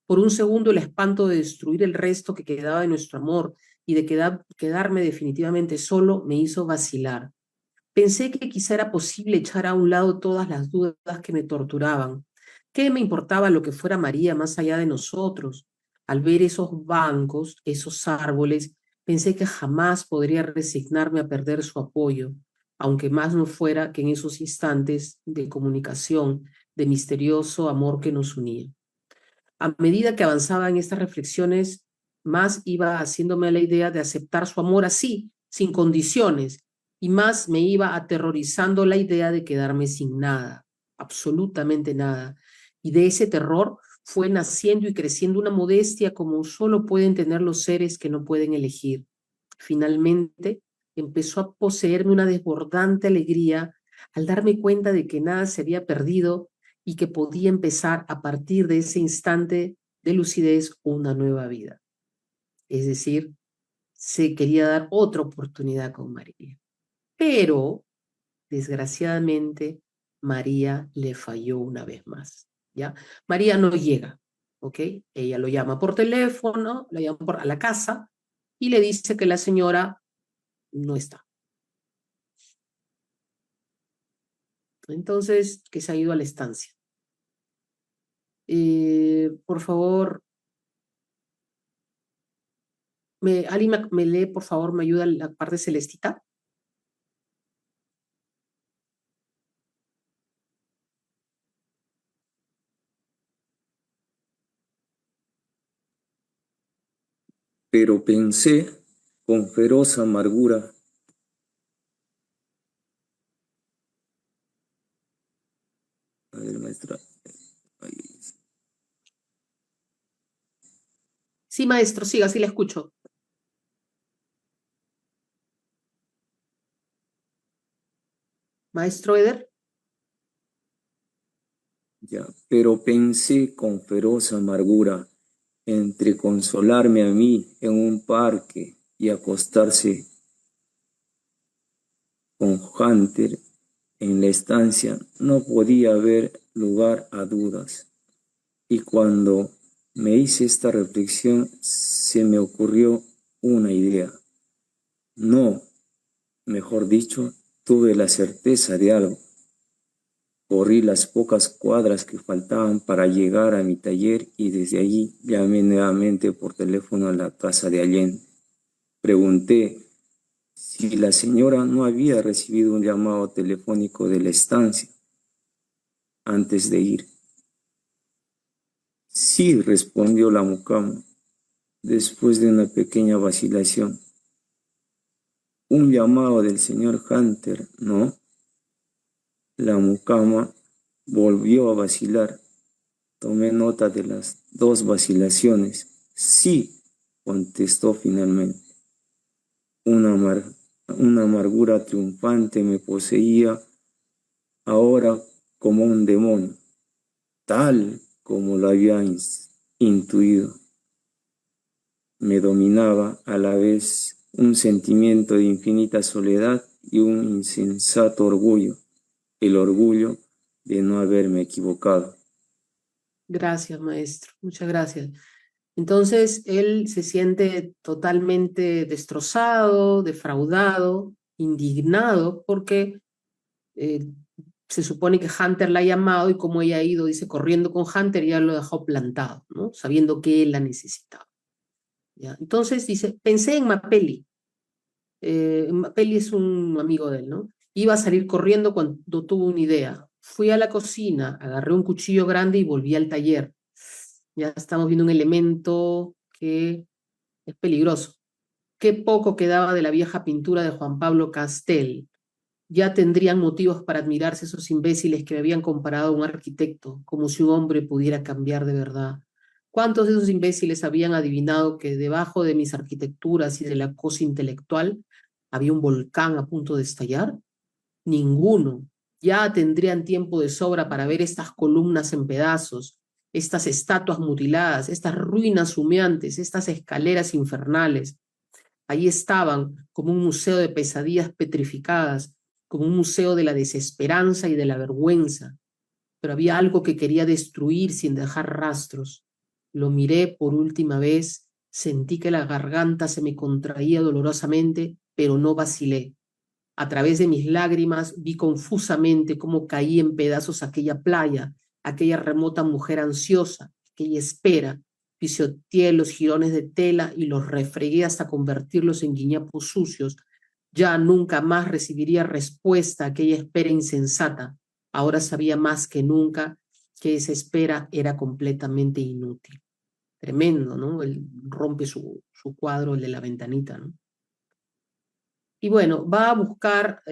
Por un segundo el espanto de destruir el resto que quedaba de nuestro amor y de quedarme definitivamente solo me hizo vacilar. Pensé que quizá era posible echar a un lado todas las dudas que me torturaban. ¿Qué me importaba lo que fuera María más allá de nosotros? Al ver esos bancos, esos árboles, pensé que jamás podría resignarme a perder su apoyo, aunque más no fuera que en esos instantes de comunicación, de misterioso amor que nos unía. A medida que avanzaba en estas reflexiones, más iba haciéndome la idea de aceptar su amor así, sin condiciones, y más me iba aterrorizando la idea de quedarme sin nada, absolutamente nada. Y de ese terror fue naciendo y creciendo una modestia como solo pueden tener los seres que no pueden elegir. Finalmente, empezó a poseerme una desbordante alegría al darme cuenta de que nada se había perdido y que podía empezar a partir de ese instante de lucidez una nueva vida. Es decir, se quería dar otra oportunidad con María. Pero, desgraciadamente, María le falló una vez más, ¿ya? María no llega, ¿ok? Ella lo llama por teléfono, la llama a la casa y le dice que la señora no está. Entonces, que se ha ido a la estancia. Por favor, ¿alguien me lee, por favor, me ayuda la parte celestita? pero pensé con feroz amargura. A ver, maestra. Ahí. Sí, maestro, siga, sí le escucho. Maestro Eder. Ya, pero pensé con feroz amargura entre consolarme a mí en un parque y acostarse con Hunter en la estancia. No podía haber lugar a dudas. Y cuando me hice esta reflexión, se me ocurrió una idea. No, mejor dicho, tuve la certeza de algo. Corrí las pocas cuadras que faltaban para llegar a mi taller y desde allí llamé nuevamente por teléfono a la casa de Allende. Pregunté si la señora no había recibido un llamado telefónico de la estancia antes de ir. Sí, respondió la mucama, después de una pequeña vacilación. Un llamado del señor Hunter, ¿no? La mucama volvió a vacilar. Tomé nota de las dos vacilaciones. Sí, contestó finalmente. Una amargura triunfante me poseía ahora como un demonio, tal como lo había intuido. Me dominaba a la vez un sentimiento de infinita soledad y un insensato orgullo, el orgullo de no haberme equivocado. Gracias, maestro. Muchas gracias. Entonces, él se siente totalmente destrozado, defraudado, indignado, porque se supone que Hunter la ha llamado y como ella ha ido, dice, corriendo con Hunter, ya lo dejó plantado, ¿no? Sabiendo que él la necesitaba. ¿Ya? Entonces dice, pensé en Mapelli. Mapelli es un amigo de él, ¿no? Iba a salir corriendo cuando tuvo una idea. Fui a la cocina, agarré un cuchillo grande y volví al taller. Ya estamos viendo un elemento que es peligroso. Qué poco quedaba de la vieja pintura de Juan Pablo Castel. Ya tendrían motivos para admirarse esos imbéciles que me habían comparado a un arquitecto, como si un hombre pudiera cambiar de verdad. ¿Cuántos de esos imbéciles habían adivinado que debajo de mis arquitecturas y de la cosa intelectual había un volcán a punto de estallar? Ninguno. Ya tendrían tiempo de sobra para ver estas columnas en pedazos, estas estatuas mutiladas, estas ruinas humeantes, estas escaleras infernales. Ahí estaban como un museo de pesadillas petrificadas, como un museo de la desesperanza y de la vergüenza. Pero había algo que quería destruir sin dejar rastros. Lo miré por última vez, sentí que la garganta se me contraía dolorosamente, pero no vacilé. A través de mis lágrimas vi confusamente cómo caía en pedazos aquella playa, aquella remota mujer ansiosa, aquella espera. Pisoteé los jirones de tela y los refregué hasta convertirlos en guiñapos sucios. Ya nunca más recibiría respuesta a aquella espera insensata. Ahora sabía más que nunca que esa espera era completamente inútil. Tremendo, ¿no? Él rompe su cuadro, el de la ventanita, ¿no? Y bueno, va a buscar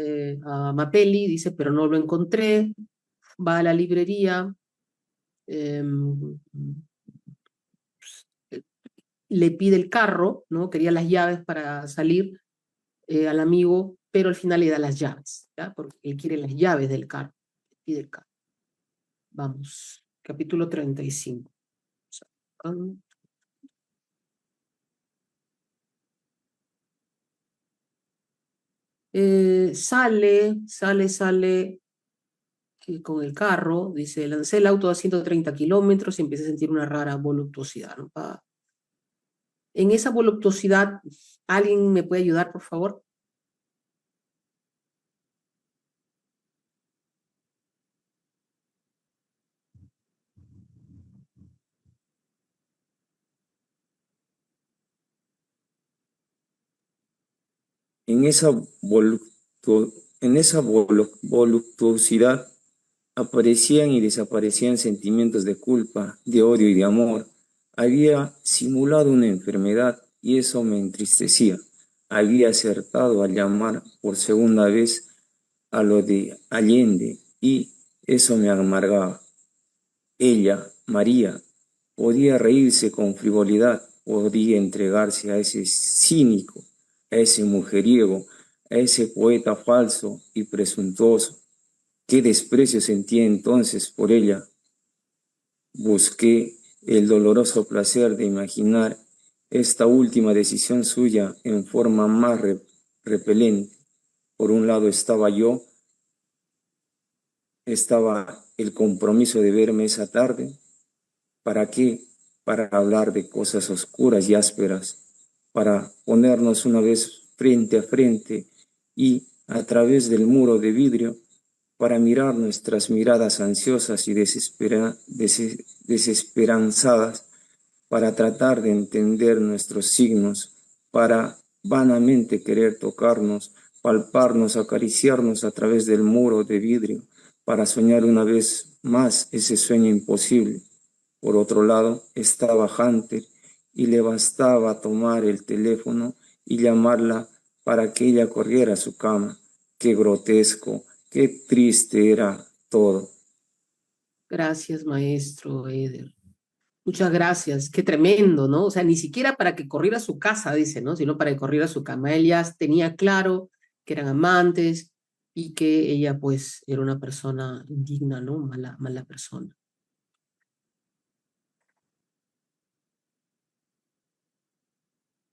a Mapelli, dice, pero no lo encontré. Va a la librería, eh, le pide el carro, ¿no? Quería las llaves para salir al amigo, pero al final le da las llaves, ¿ya? Porque él quiere las llaves del carro. Le pide el carro. Vamos, capítulo 35. Sale con el carro, dice, lancé el auto a 130 kilómetros y empecé a sentir una rara voluptuosidad, ¿no? En esa voluptuosidad, ¿alguien me puede ayudar, por favor? En esa voluptuosidad aparecían y desaparecían sentimientos de culpa, de odio y de amor. Había simulado una enfermedad y eso me entristecía. Había acertado al llamar por segunda vez a lo de Allende y eso me amargaba. Ella, María, podía reírse con frivolidad, podía entregarse a ese cínico, a ese mujeriego, a ese poeta falso y presuntuoso. Qué desprecio sentía entonces por ella. Busqué el doloroso placer de imaginar esta última decisión suya en forma más repelente. Por un lado estaba yo, estaba el compromiso de verme esa tarde. ¿Para qué? Para hablar de cosas oscuras y ásperas, para ponernos una vez frente a frente y a través del muro de vidrio, para mirar nuestras miradas ansiosas y desesperanzadas, para tratar de entender nuestros signos, para vanamente querer tocarnos, palparnos, acariciarnos a través del muro de vidrio, para soñar una vez más ese sueño imposible. Por otro lado, estaba Hunter y le bastaba tomar el teléfono y llamarla para que ella corriera a su cama. Qué grotesco, qué triste era todo. Gracias, maestro Eder. Muchas gracias. Qué tremendo, ¿no? O sea, ni siquiera para que corriera a su casa, dice, ¿no? Sino para que corriera a su cama. Él ya tenía claro que eran amantes y que ella, pues, era una persona indigna, ¿no? Mala persona.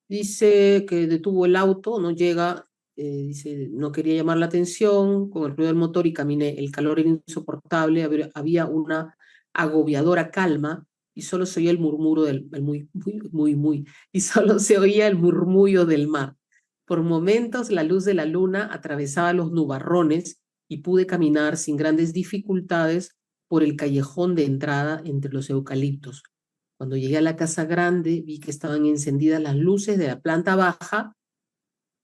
Dice que detuvo el auto, no llega, dice, no quería llamar la atención, con el ruido del motor y caminé, el calor era insoportable, había una agobiadora calma y solo se oía el murmuro y solo se oía el murmullo del mar. Por momentos la luz de la luna atravesaba los nubarrones y pude caminar sin grandes dificultades por el callejón de entrada entre los eucaliptos. Cuando llegué a la casa grande, vi que estaban encendidas las luces de la planta baja.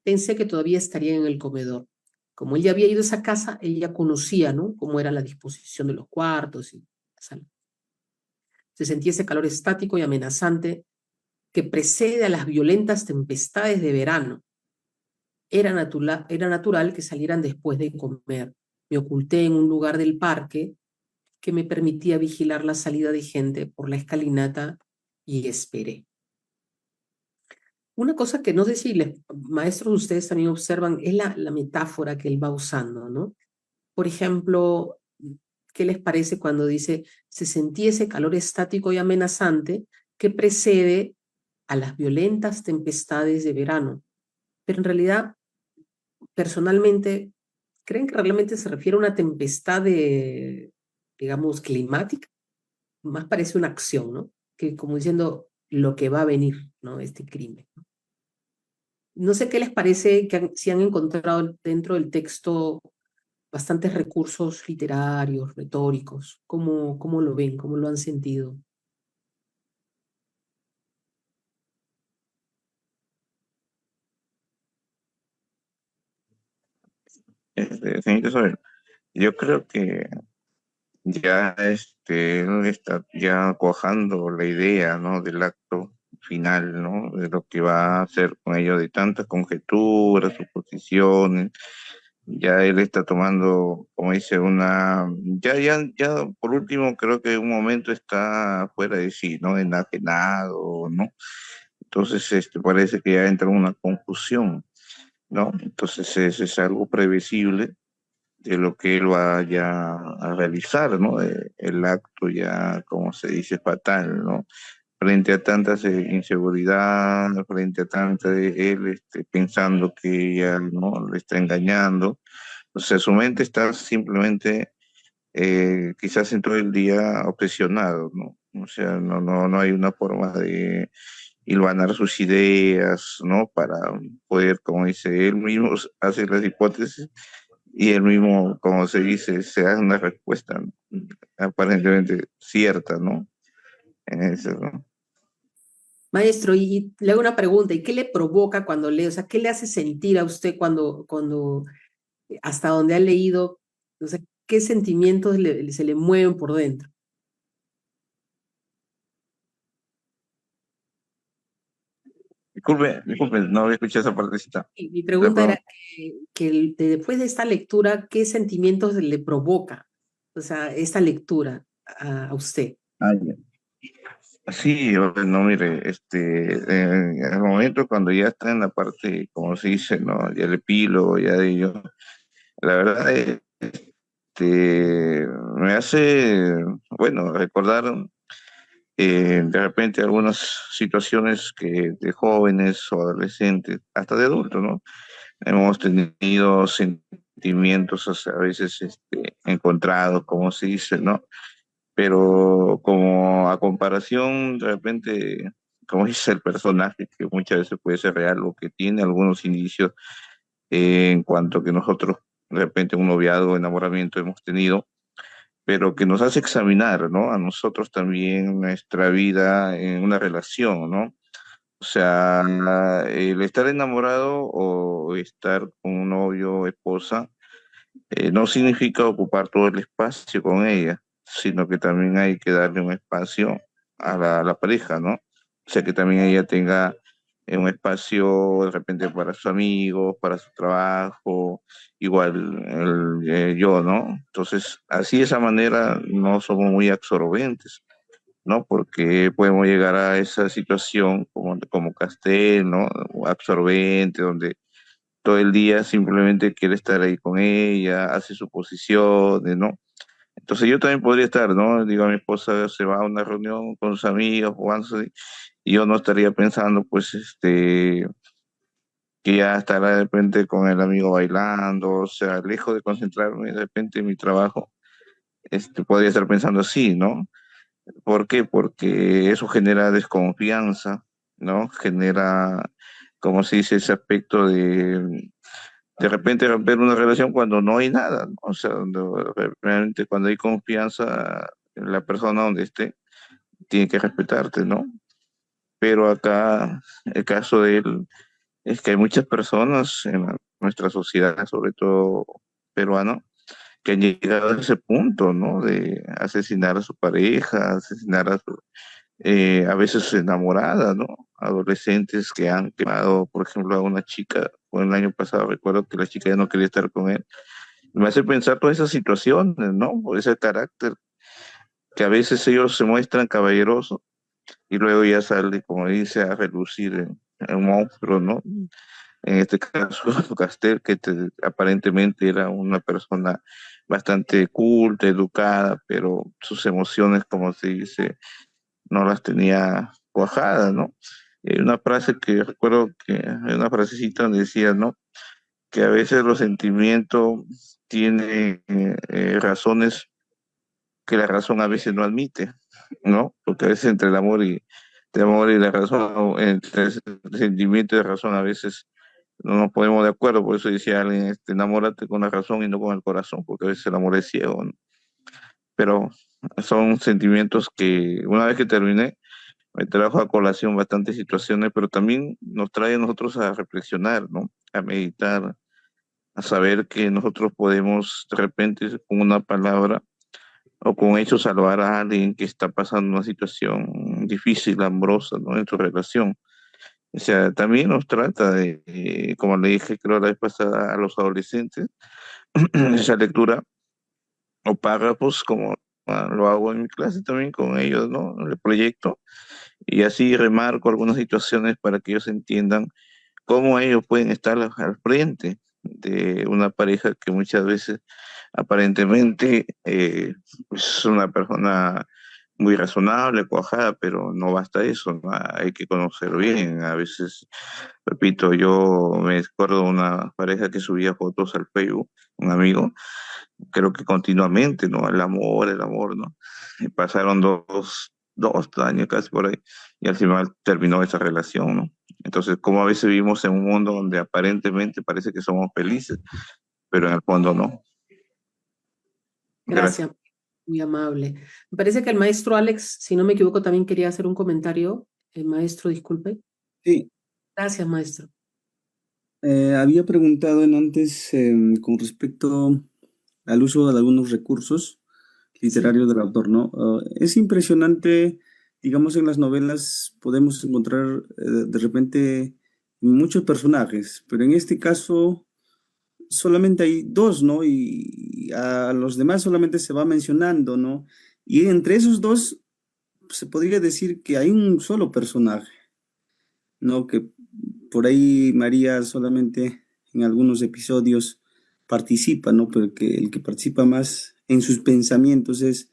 Pensé que todavía estaría en el comedor. Como él ya había ido a esa casa, ella conocía, ¿no?, cómo era la disposición de los cuartos y la sala. Se sentía ese calor estático y amenazante que precede a las violentas tempestades de verano. Era natural que salieran después de comer. Me oculté en un lugar del parque que me permitía vigilar la salida de gente por la escalinata y esperé. Una cosa que no sé si maestros ustedes también observan es la metáfora que él va usando, ¿no? Por ejemplo, ¿qué les parece cuando dice se sentía ese calor estático y amenazante que precede a las violentas tempestades de verano? Pero en realidad, personalmente, ¿creen que realmente se refiere a una tempestad digamos, climática? Más parece una acción, ¿no? Que como diciendo lo que va a venir, ¿no? Este crimen. No sé qué les parece, si han encontrado dentro del texto bastantes recursos literarios, retóricos. ¿Cómo lo ven? ¿Cómo lo han sentido? Señorita Isabel, yo creo que ya él está ya cuajando la idea, ¿no?, del acto final, ¿no?, de lo que va a hacer con ello, de tantas conjeturas, suposiciones. Ya él está tomando, como dice, ya por último creo que un momento está fuera de sí, ¿no?, enajenado, ¿no? Entonces, parece que ya entra en una confusión, ¿no? Entonces es algo previsible de lo que él vaya a realizar, ¿no? El acto ya, como se dice, fatal, ¿no? Frente a tanta inseguridad, frente a tanta de él pensando que ella no le está engañando. O sea, su mente está simplemente, quizás en todo el día obsesionado, ¿no? O sea, no hay una forma de hilvanar sus ideas, ¿no? Para poder, como dice él mismo, hacer las hipótesis y él mismo, como se dice, se da una respuesta, ¿no?, aparentemente cierta, ¿no? En eso, ¿no? Maestro, y le hago una pregunta, ¿y qué le provoca cuando lee? O sea, ¿qué le hace sentir a usted cuando hasta donde ha leído? O sea, ¿qué sentimientos se le mueven por dentro? Disculpe, no había escuchado esa partecita. Y mi ¿Le pregunta puedo? era después de esta lectura, ¿qué sentimientos le provoca, o sea, esta lectura a usted? Ah, ya. Sí, no, mire, en el momento cuando ya está en la parte, como se dice, ¿no? Ya el epílogo, ya de ello, la verdad, me hace, bueno, recordar de repente algunas situaciones que de jóvenes o adolescentes, hasta de adultos, ¿no? Hemos tenido sentimientos o sea, a veces encontrados, como se dice, ¿no? Pero como a comparación, de repente, como dice el personaje, que muchas veces puede ser real o que tiene algunos indicios en cuanto a que nosotros, de repente, un noviazgo, enamoramiento hemos tenido, pero que nos hace examinar, ¿no? A nosotros también nuestra vida en una relación, ¿no? O sea, el estar enamorado o estar con un novio o esposa no significa ocupar todo el espacio con ella, sino que también hay que darle un espacio a la pareja, ¿no? O sea, que también ella tenga un espacio de repente para sus amigos, para su trabajo, igual yo, ¿no? Entonces, así de esa manera no somos muy absorbentes, ¿no? Porque podemos llegar a esa situación como Castel, ¿no? Absorbente, donde todo el día simplemente quiere estar ahí con ella, hace suposiciones, ¿no? Entonces yo también podría estar, ¿no? Digo, mi esposa se va a una reunión con sus amigos, jugándose, y yo no estaría pensando, pues, que ya estará de repente con el amigo bailando, o sea, lejos de concentrarme de repente en mi trabajo, podría estar pensando así, ¿no? ¿Por qué? Porque eso genera desconfianza, ¿no? Genera, como se dice, ese aspecto de repente romper una relación cuando no hay nada, ¿no? O sea, realmente cuando hay confianza en la persona donde esté, tiene que respetarte, ¿no? Pero acá el caso de él es que hay muchas personas en nuestra sociedad, sobre todo peruano, que han llegado a ese punto, ¿no? De asesinar a su pareja, asesinar a veces enamorada, ¿no? Adolescentes que han quemado, por ejemplo, a una chica, o el año pasado recuerdo que la chica ya no quería estar con él. Me hace pensar todas esas situaciones, ¿no? Por ese carácter, que a veces ellos se muestran caballerosos y luego ya sale, como dice, a relucir en un monstruo, ¿no? En este caso, Castel, que aparentemente era una persona bastante culta, educada, pero sus emociones, como se dice, no las tenía cuajadas, ¿no? Hay una frase que recuerdo que hay una frasecita donde decía, ¿no? Que a veces los sentimientos tienen razones que la razón a veces no admite, ¿no? Porque a veces entre el amor y la razón, o entre el sentimiento y la razón a veces no nos ponemos de acuerdo, por eso decía alguien, enamórate con la razón y no con el corazón, porque a veces el amor es ciego, ¿no? Pero son sentimientos que una vez que terminé, me trajo a colación bastantes situaciones, pero también nos trae a nosotros a reflexionar, ¿no? A meditar, a saber que nosotros podemos de repente con una palabra o con hechos salvar a alguien que está pasando una situación difícil, ambrosa, ¿no? En su relación. O sea, también nos trata de, como le dije creo la vez pasada a los adolescentes, esa lectura o párrafos como lo hago en mi clase también con ellos, ¿no? El proyecto y así remarco algunas situaciones para que ellos entiendan cómo ellos pueden estar al frente de una pareja que muchas veces aparentemente es una persona muy razonable, cuajada, pero no basta eso, ¿no? Hay que conocer bien. A veces, repito, yo me acuerdo de una pareja que subía fotos al Facebook, un amigo, creo que continuamente, ¿no? El amor, ¿no? Y pasaron dos años casi por ahí, y al final terminó esa relación, ¿no? Entonces, como a veces vivimos en un mundo donde aparentemente parece que somos felices, pero en el fondo no. Gracias. Gracias, muy amable. Me parece que el maestro Alex, si no me equivoco, también quería hacer un comentario. El maestro, disculpe. Sí, Gracias, maestro. había preguntado antes con respecto al uso de algunos recursos Sí, literarios del autor, ¿no? Es impresionante digamos, en las novelas podemos encontrar de repente muchos personajes, pero en este caso solamente hay dos, ¿no? Y a los demás solamente se va mencionando, ¿no? Y entre esos dos se podría decir que hay un solo personaje, ¿no? Que por ahí María solamente en algunos episodios participa, ¿no? Pero que el que participa más en sus pensamientos es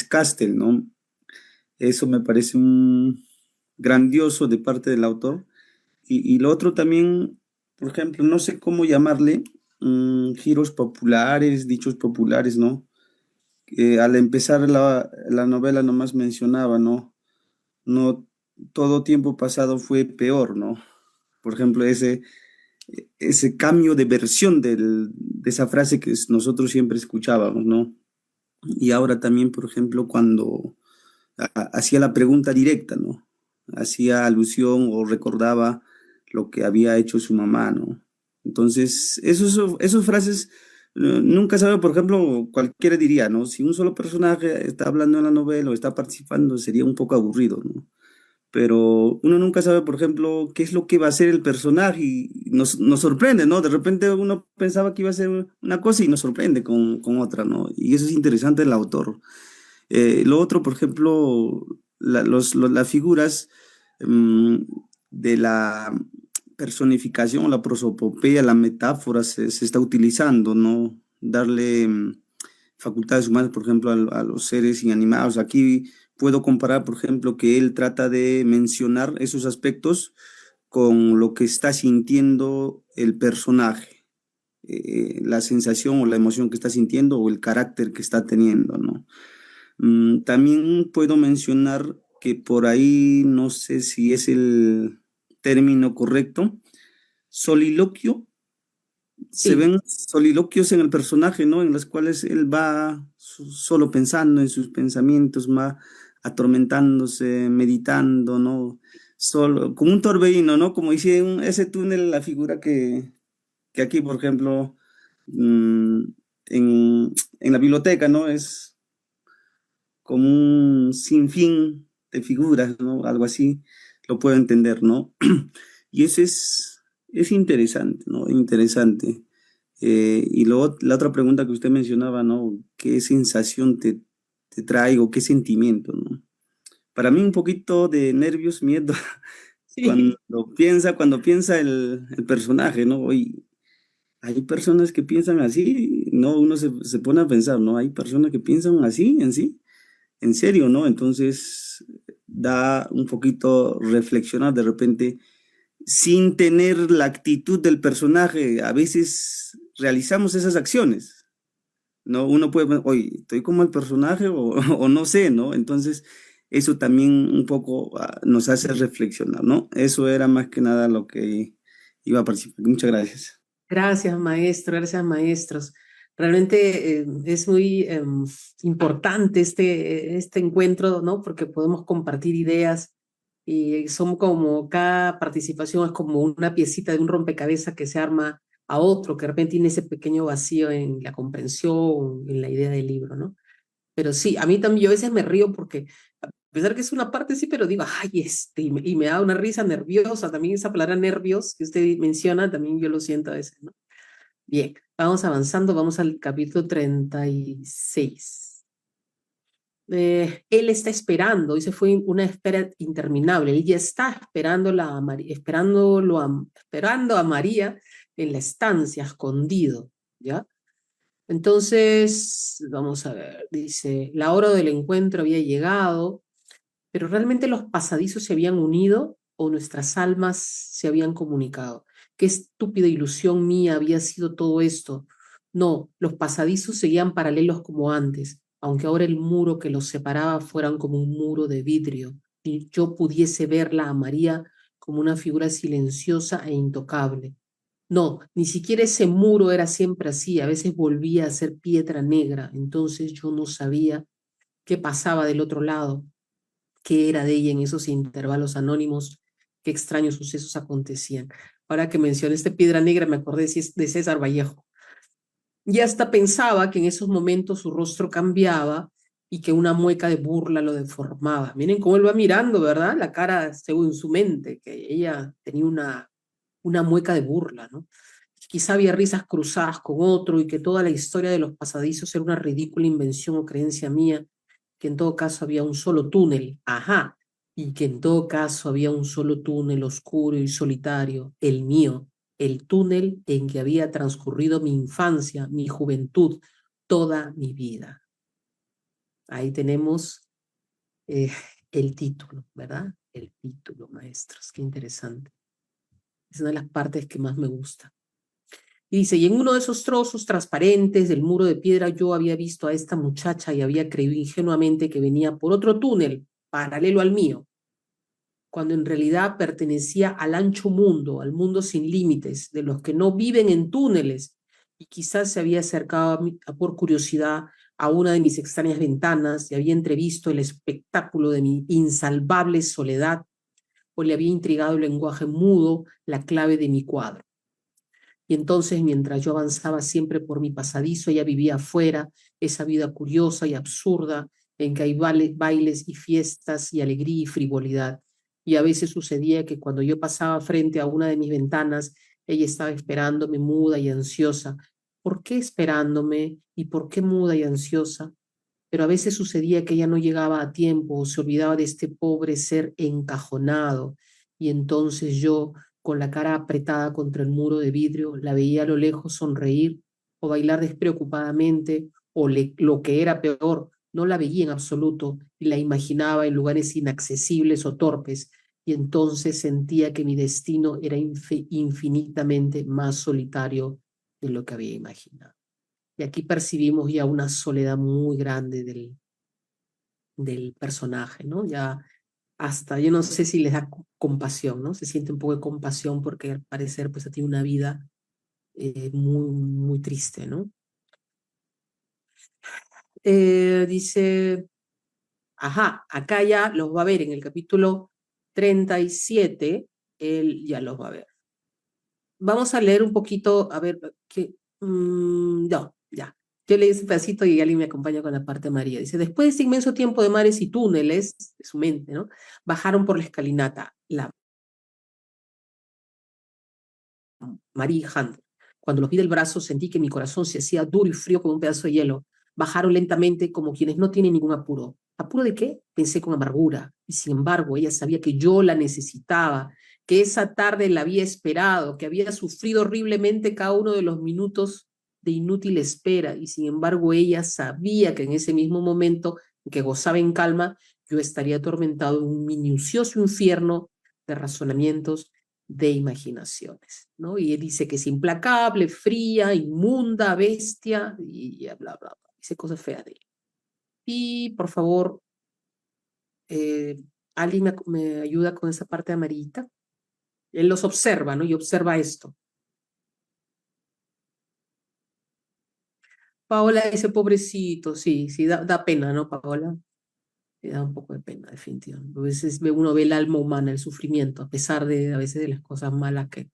Castel, ¿no? Eso me parece un grandioso de parte del autor. Y lo otro también, por ejemplo, no sé cómo llamarle, giros populares, dichos populares, ¿no? Al empezar la novela nomás mencionaba, ¿no? No todo tiempo pasado fue peor, ¿no? Por ejemplo, ese cambio de versión de esa frase que nosotros siempre escuchábamos, ¿no? Y ahora también, por ejemplo, cuando hacía la pregunta directa, ¿no? Hacía alusión o recordaba lo que había hecho su mamá, ¿no? Entonces, esos frases nunca sabe, por ejemplo, cualquiera diría, ¿no? Si un solo personaje está hablando en la novela o está participando, sería un poco aburrido, ¿no? Pero uno nunca sabe, por ejemplo, qué es lo que va a hacer el personaje y nos sorprende, ¿no? De repente uno pensaba que iba a ser una cosa y nos sorprende con otra, ¿no? Y eso es interesante del autor. Lo otro, por ejemplo, las figuras mm, de la personificación, la prosopopeya, la metáfora se está utilizando, ¿no? Darle facultades humanas, por ejemplo, a los seres inanimados. Aquí puedo comparar, por ejemplo, que él trata de mencionar esos aspectos con lo que está sintiendo el personaje, la sensación o la emoción que está sintiendo o el carácter que está teniendo, ¿no? También puedo mencionar que por ahí, no sé si es el término correcto, soliloquio. Se Sí, ven soliloquios en el personaje, ¿no? En los cuales él va solo pensando en sus pensamientos, va atormentándose, meditando, ¿no? Solo, como un torbellino, ¿no? Como dice ese túnel, la figura que aquí, por ejemplo, mm, en la biblioteca, ¿no? Es como un sinfín de figuras, ¿no? Algo así, lo puedo entender, ¿no? Y eso es interesante, ¿no? Interesante. Y luego la otra pregunta que usted mencionaba, ¿no? ¿Qué sensación te trae o qué sentimiento, ¿no? Para mí un poquito de nervios, miedo, sí. cuando piensa el personaje, ¿no? Oye, hay personas que piensan así, ¿no? Uno se pone a pensar, ¿no? Hay personas que piensan así en sí, en serio, ¿no? Entonces da un poquito reflexionar de repente sin tener la actitud del personaje. A veces realizamos esas acciones, ¿no? Uno puede, oye, estoy como el personaje o no sé, ¿no? Entonces, eso también un poco nos hace reflexionar, ¿no? Eso era más que nada lo que iba a participar. Muchas gracias. Gracias, maestro, gracias, maestros. Realmente es muy importante este encuentro, ¿no? Porque podemos compartir ideas y son como, cada participación es como una piecita de un rompecabezas que se arma a otro, que de repente tiene ese pequeño vacío en la comprensión, en la idea del libro, ¿no? Pero sí, a mí también, yo a veces me río porque, a pesar que es una parte, sí, pero digo, ay, y me da una risa nerviosa, también esa palabra nervios que usted menciona, también yo lo siento a veces, ¿no? Bien, vamos avanzando, vamos al capítulo 36. Él está esperando, y se fue una espera interminable, él ya está esperando a María en la estancia, escondido, ¿ya? Entonces, vamos a ver, dice, la hora del encuentro había llegado, pero realmente los pasadizos se habían unido o nuestras almas se habían comunicado. Qué estúpida ilusión mía había sido todo esto. No, los pasadizos seguían paralelos como antes, aunque ahora el muro que los separaba fueran como un muro de vidrio, y yo pudiese verla a María como una figura silenciosa e intocable. No, ni siquiera ese muro era siempre así, a veces volvía a ser piedra negra, entonces yo no sabía qué pasaba del otro lado, qué era de ella en esos intervalos anónimos, qué extraños sucesos acontecían. Ahora que mencioné este piedra negra, me acordé de César Vallejo. Y hasta pensaba que en esos momentos su rostro cambiaba y que una mueca de burla lo deformaba. Miren cómo él va mirando, ¿verdad? La cara según su mente, que ella tenía una mueca de burla, ¿no? Quizá había risas cruzadas con otro y que toda la historia de los pasadizos era una ridícula invención o creencia mía, que en todo caso había un solo túnel, ajá, y que en todo caso había un solo túnel oscuro y solitario, el mío, el túnel en que había transcurrido mi infancia, mi juventud, toda mi vida. Ahí tenemos el título, ¿verdad? El título, maestros, qué interesante. Es una de las partes que más me gusta. Y dice, y en uno de esos trozos transparentes del muro de piedra yo había visto a esta muchacha y había creído ingenuamente que venía por otro túnel, paralelo al mío, cuando en realidad pertenecía al ancho mundo, al mundo sin límites, de los que no viven en túneles, y quizás se había acercado por curiosidad a una de mis extrañas ventanas y había entrevisto el espectáculo de mi insalvable soledad, o le había intrigado el lenguaje mudo, la clave de mi cuadro. Y entonces, mientras yo avanzaba siempre por mi pasadizo, ella vivía afuera, esa vida curiosa y absurda en que hay bailes y fiestas y alegría y frivolidad. Y a veces sucedía que cuando yo pasaba frente a una de mis ventanas, ella estaba esperándome muda y ansiosa. ¿Por qué esperándome? ¿Y por qué muda y ansiosa? Pero a veces sucedía que ella no llegaba a tiempo o se olvidaba de este pobre ser encajonado. Y entonces yo, con la cara apretada contra el muro de vidrio, la veía a lo lejos sonreír o bailar despreocupadamente, o lo que era peor, no la veía en absoluto y la imaginaba en lugares inaccesibles o torpes, y entonces sentía que mi destino era infinitamente más solitario de lo que había imaginado. Y aquí percibimos ya una soledad muy grande del personaje, ¿no? Ya hasta, yo no sé si les da compasión, ¿no? Se siente un poco de compasión porque al parecer pues ha tenido una vida muy triste, ¿no? Dice, ajá, acá ya los va a ver en el capítulo 37, él ya los va a ver. Vamos a leer un poquito, a ver, no, ya. Yo leí ese pedacito y alguien me acompaña con la parte de María. Dice, después de este inmenso tiempo de mares y túneles, de su mente, ¿no? Bajaron por la escalinata, la María y Hunter. Cuando los vi del brazo sentí que mi corazón se hacía duro y frío como un pedazo de hielo. Bajaron lentamente como quienes no tienen ningún apuro. ¿Apuro de qué? Pensé con amargura. Y sin embargo, ella sabía que yo la necesitaba, que esa tarde la había esperado, que había sufrido horriblemente cada uno de los minutos de inútil espera. Y sin embargo, ella sabía que en ese mismo momento en que gozaba en calma, yo estaría atormentado en un minucioso infierno de razonamientos, de imaginaciones, ¿no? Y él dice que es implacable, fría, inmunda, bestia, y bla, bla, bla. Dice cosas feas de él. Y, por favor, ¿alguien me ayuda con esa parte amarillita? Él los observa, ¿no? Y observa esto. Paola dice, pobrecito, sí, da pena, ¿no, Paola? Le da un poco de pena, definitivamente. A veces uno ve el alma humana, el sufrimiento, a pesar de a veces de las cosas malas que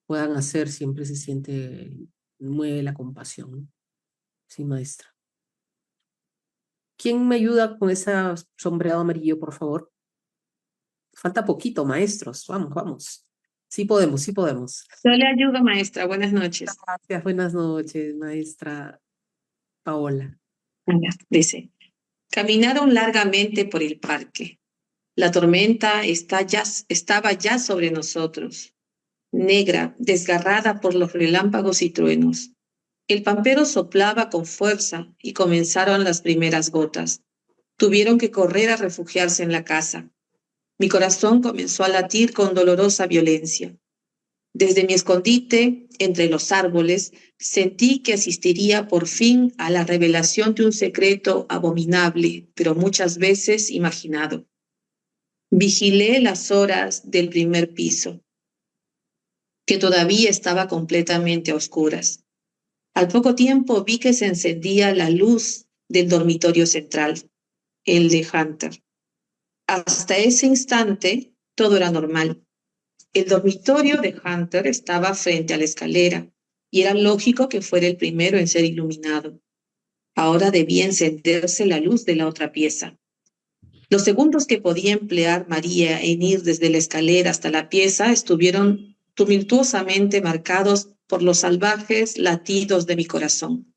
puedan hacer, siempre se siente, mueve la compasión, ¿no? Sí, maestra. ¿Quién me ayuda con ese sombreado amarillo, por favor? Falta poquito, maestros. Vamos, vamos. Sí podemos, sí podemos. Yo le ayudo, maestra. Buenas noches. Gracias, buenas noches, maestra Paola. Dice, caminaron largamente por el parque. La tormenta estaba ya sobre nosotros, negra, desgarrada por los relámpagos y truenos. El pampero soplaba con fuerza y comenzaron las primeras gotas. Tuvieron que correr a refugiarse en la casa. Mi corazón comenzó a latir con dolorosa violencia. Desde mi escondite, entre los árboles, sentí que asistiría por fin a la revelación de un secreto abominable, pero muchas veces imaginado. Vigilé las horas del primer piso, que todavía estaba completamente a oscuras. Al poco tiempo vi que se encendía la luz del dormitorio central, el de Hunter. Hasta ese instante, todo era normal. El dormitorio de Hunter estaba frente a la escalera y era lógico que fuera el primero en ser iluminado. Ahora debía encenderse la luz de la otra pieza. Los segundos que podía emplear María en ir desde la escalera hasta la pieza estuvieron tumultuosamente marcados por los salvajes latidos de mi corazón.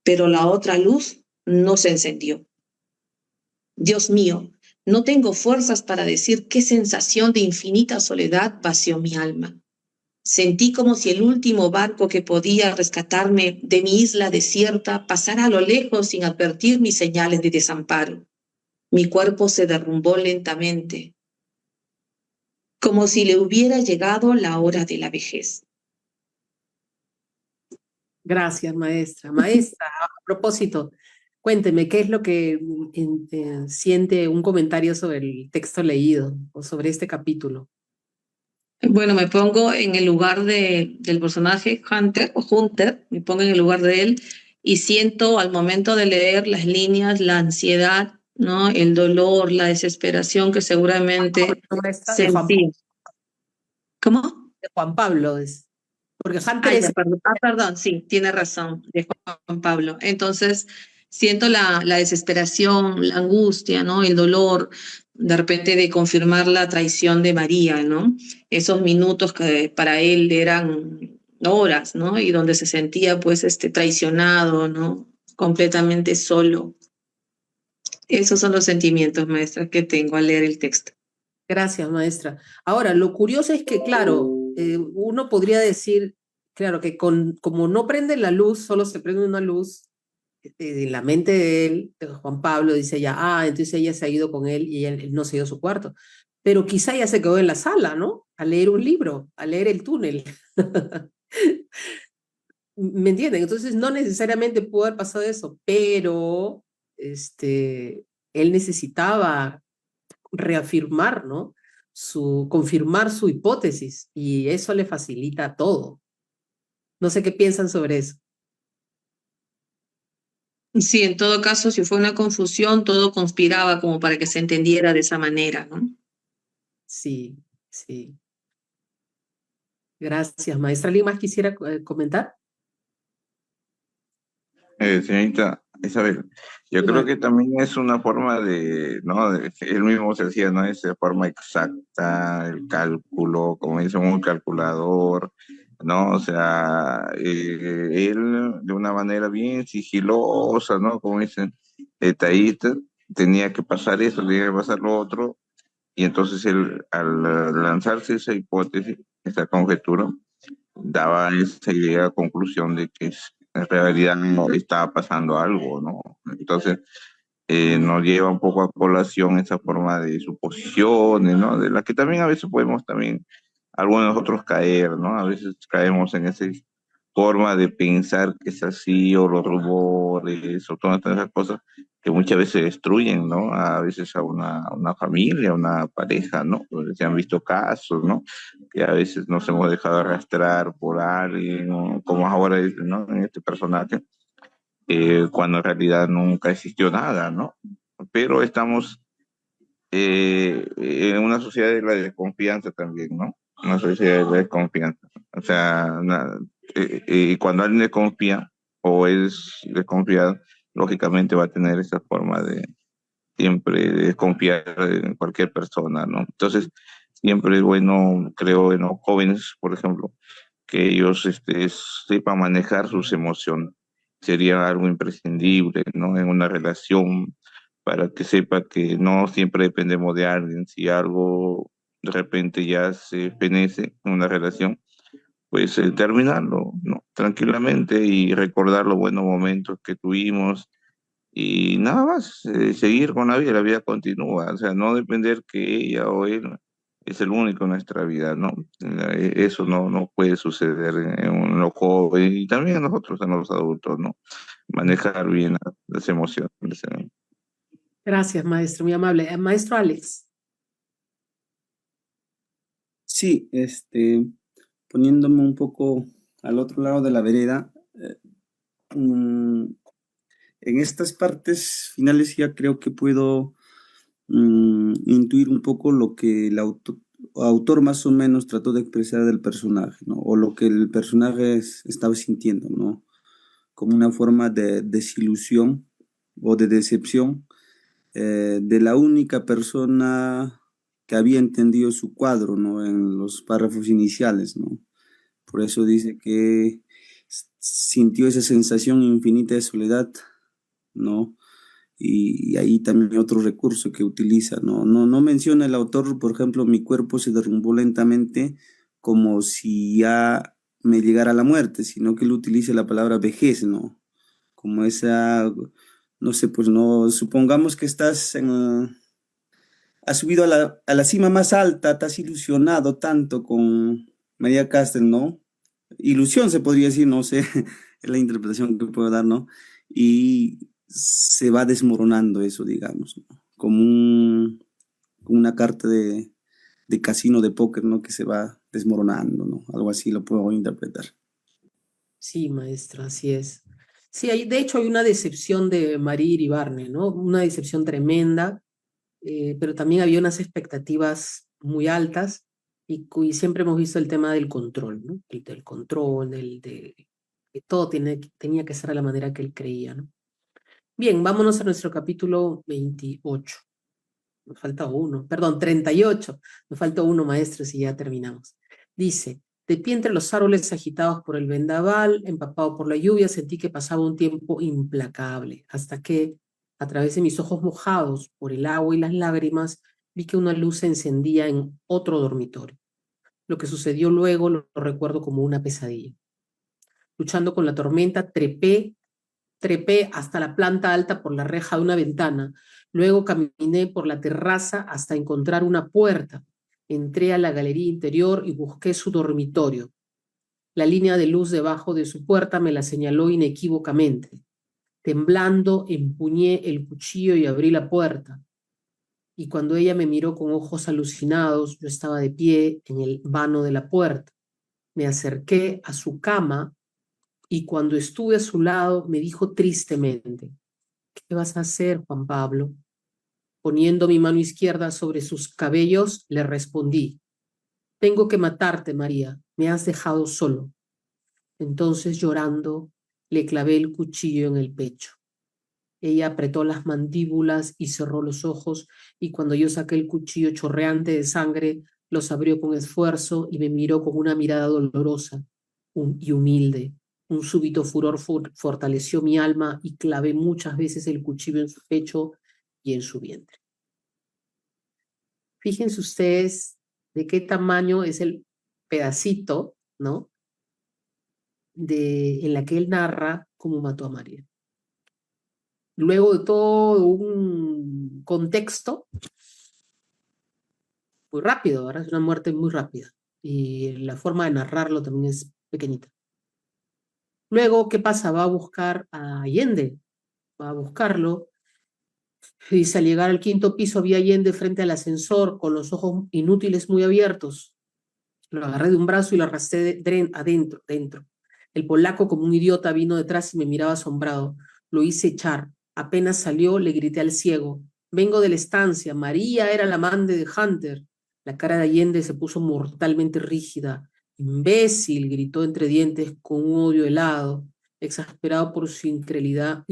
Pero la otra luz no se encendió. Dios mío, no tengo fuerzas para decir qué sensación de infinita soledad vació mi alma. Sentí como si el último barco que podía rescatarme de mi isla desierta pasara a lo lejos sin advertir mis señales de desamparo. Mi cuerpo se derrumbó lentamente, como si le hubiera llegado la hora de la vejez. Gracias, maestra. Maestra, a propósito, cuénteme, ¿qué es lo que siente un comentario sobre el texto leído o sobre este capítulo? Bueno, me pongo en el lugar del personaje Hunter, me pongo en el lugar de él y siento al momento de leer las líneas la ansiedad, ¿no? El dolor, la desesperación que seguramente sentí. ¿Cómo? De Juan Pablo, porque Hunter es... Perdón, sí, tiene razón, de Juan Pablo. Entonces, siento la desesperación, la angustia, ¿no? El dolor, de repente, de confirmar la traición de María, ¿no? Esos minutos que para él eran horas, ¿no? Y donde se sentía, pues, traicionado, ¿no? Completamente solo. Esos son los sentimientos, maestra, que tengo al leer el texto. Gracias, maestra. Ahora, lo curioso es que, claro, uno podría decir, claro, que como no prende la luz, solo se prende una luz, en la mente de él, de Juan Pablo, dice ya, entonces ella se ha ido con él y él no se ha ido a su cuarto. Pero quizá ya se quedó en la sala, ¿no? A leer un libro, a leer El túnel. ¿Me entienden? Entonces no necesariamente pudo haber pasado eso, pero él necesitaba reafirmar, ¿no? Confirmar su hipótesis y eso le facilita todo. No sé qué piensan sobre eso. Sí, en todo caso, si fue una confusión, todo conspiraba como para que se entendiera de esa manera, ¿no? Sí, sí. Gracias, maestra. ¿Alguien más quisiera comentar? Señorita Isabel, yo creo que también es una forma ¿no? Él mismo se decía, ¿no? Esa forma exacta, el cálculo, como dice un calculador, ¿no? O sea, él de una manera bien sigilosa, ¿no? Como dicen, detallista, tenía que pasar eso, tenía que pasar lo otro, y entonces él, al lanzarse esa hipótesis, esa conjetura, daba esa idea, conclusión de que en realidad no estaba pasando algo, ¿no? Entonces, nos lleva un poco a colación esa forma de suposiciones, ¿no? De la que también a veces podemos también, algunos de nosotros caer, ¿no? A veces caemos en esa forma de pensar que es así, o los rumores, o todas esas cosas que muchas veces destruyen, ¿no? A veces a una familia, a una pareja, ¿no? Se han visto casos, ¿no? Que a veces nos hemos dejado arrastrar por alguien, ¿no? Como ahora, ¿no? En este personaje, cuando en realidad nunca existió nada, ¿no? Pero estamos en una sociedad de la desconfianza también, ¿no? Una sociedad de la desconfianza. O sea, cuando alguien desconfía o es desconfiado, lógicamente va a tener esa forma de siempre desconfiar en cualquier persona, ¿no? Entonces, siempre es bueno, creo, en los jóvenes, por ejemplo, que ellos sepan manejar sus emociones. Sería algo imprescindible, ¿no? En una relación, para que sepa que no siempre dependemos de alguien. Si algo de repente ya se fenece en una relación, pues terminarlo, ¿no? Tranquilamente y recordar los buenos momentos que tuvimos y nada más, seguir con la vida continúa, o sea, no depender que ella o él es el único en nuestra vida, ¿no? Eso no puede suceder en los jóvenes y también en nosotros, en los adultos, ¿no? Manejar bien las emociones. Gracias, maestro, muy amable. Maestro Alex. Sí, poniéndome un poco al otro lado de la vereda, en estas partes finales ya creo que puedo intuir un poco lo que el autor más o menos trató de expresar del personaje, ¿no? O lo que el personaje estaba sintiendo, ¿no? como una forma de desilusión o de decepción de la única persona que había entendido su cuadro, ¿no? En los párrafos iniciales, ¿no? Por eso dice que sintió esa sensación infinita de soledad, ¿no? Y ahí también otro recurso que utiliza, ¿no? No menciona el autor, por ejemplo, mi cuerpo se derrumbó lentamente como si ya me llegara la muerte, sino que él utiliza la palabra vejez, ¿no? Como esa, no sé, pues no, supongamos que estás has subido a la cima más alta, te has ilusionado tanto con María Castel, ¿no? Ilusión se podría decir, no sé, es la interpretación que puedo dar, ¿no? Y se va desmoronando eso, digamos, ¿no? Como una carta de casino de póker, ¿no? Que se va desmoronando, ¿no? Algo así lo puedo interpretar. Sí, maestra, así es. Sí, de hecho hay una decepción de María Iribarne, ¿no? Una decepción tremenda, pero también había unas expectativas muy altas y siempre hemos visto el tema del control, ¿no? El del control, que todo tenía que ser de la manera que él creía, ¿no? Bien, vámonos a nuestro capítulo 28. Nos falta uno, perdón, 38. Nos falta uno, maestros, y ya terminamos. Dice, de pie entre los árboles agitados por el vendaval, empapado por la lluvia, sentí que pasaba un tiempo implacable, hasta que, a través de mis ojos mojados por el agua y las lágrimas, vi que una luz se encendía en otro dormitorio. Lo que sucedió luego lo recuerdo como una pesadilla. Luchando con la tormenta, trepé hasta la planta alta por la reja de una ventana. Luego caminé por la terraza hasta encontrar una puerta. Entré a la galería interior y busqué su dormitorio. La línea de luz debajo de su puerta me la señaló inequívocamente. Temblando, empuñé el cuchillo y abrí la puerta. Y cuando ella me miró con ojos alucinados, yo estaba de pie en el vano de la puerta. Me acerqué a su cama y cuando estuve a su lado me dijo tristemente, ¿qué vas a hacer, Juan Pablo? Poniendo mi mano izquierda sobre sus cabellos, le respondí, tengo que matarte, María, me has dejado solo. Entonces, llorando, le clavé el cuchillo en el pecho. Ella apretó las mandíbulas y cerró los ojos, y cuando yo saqué el cuchillo chorreante de sangre, los abrió con esfuerzo y me miró con una mirada dolorosa y humilde. Un súbito furor fortaleció mi alma y clavé muchas veces el cuchillo en su pecho y en su vientre. Fíjense ustedes de qué tamaño es el pedacito, ¿no? En la que él narra cómo mató a María. Luego de todo un contexto muy rápido, ¿verdad? Es una muerte muy rápida. Y la forma de narrarlo también es pequeñita. Luego, ¿qué pasa? Va a buscar a Allende, va a buscarlo. Y dice, al llegar al quinto piso vi a Allende frente al ascensor con los ojos inútiles muy abiertos. Lo agarré de un brazo y lo arrastré dentro. El polaco, como un idiota, vino detrás y me miraba asombrado. Lo hice echar. Apenas salió, le grité al ciego. Vengo de la estancia. María era la amante de Hunter. La cara de Allende se puso mortalmente rígida. Imbécil, gritó entre dientes con un odio helado. Exasperado por su incredulidad,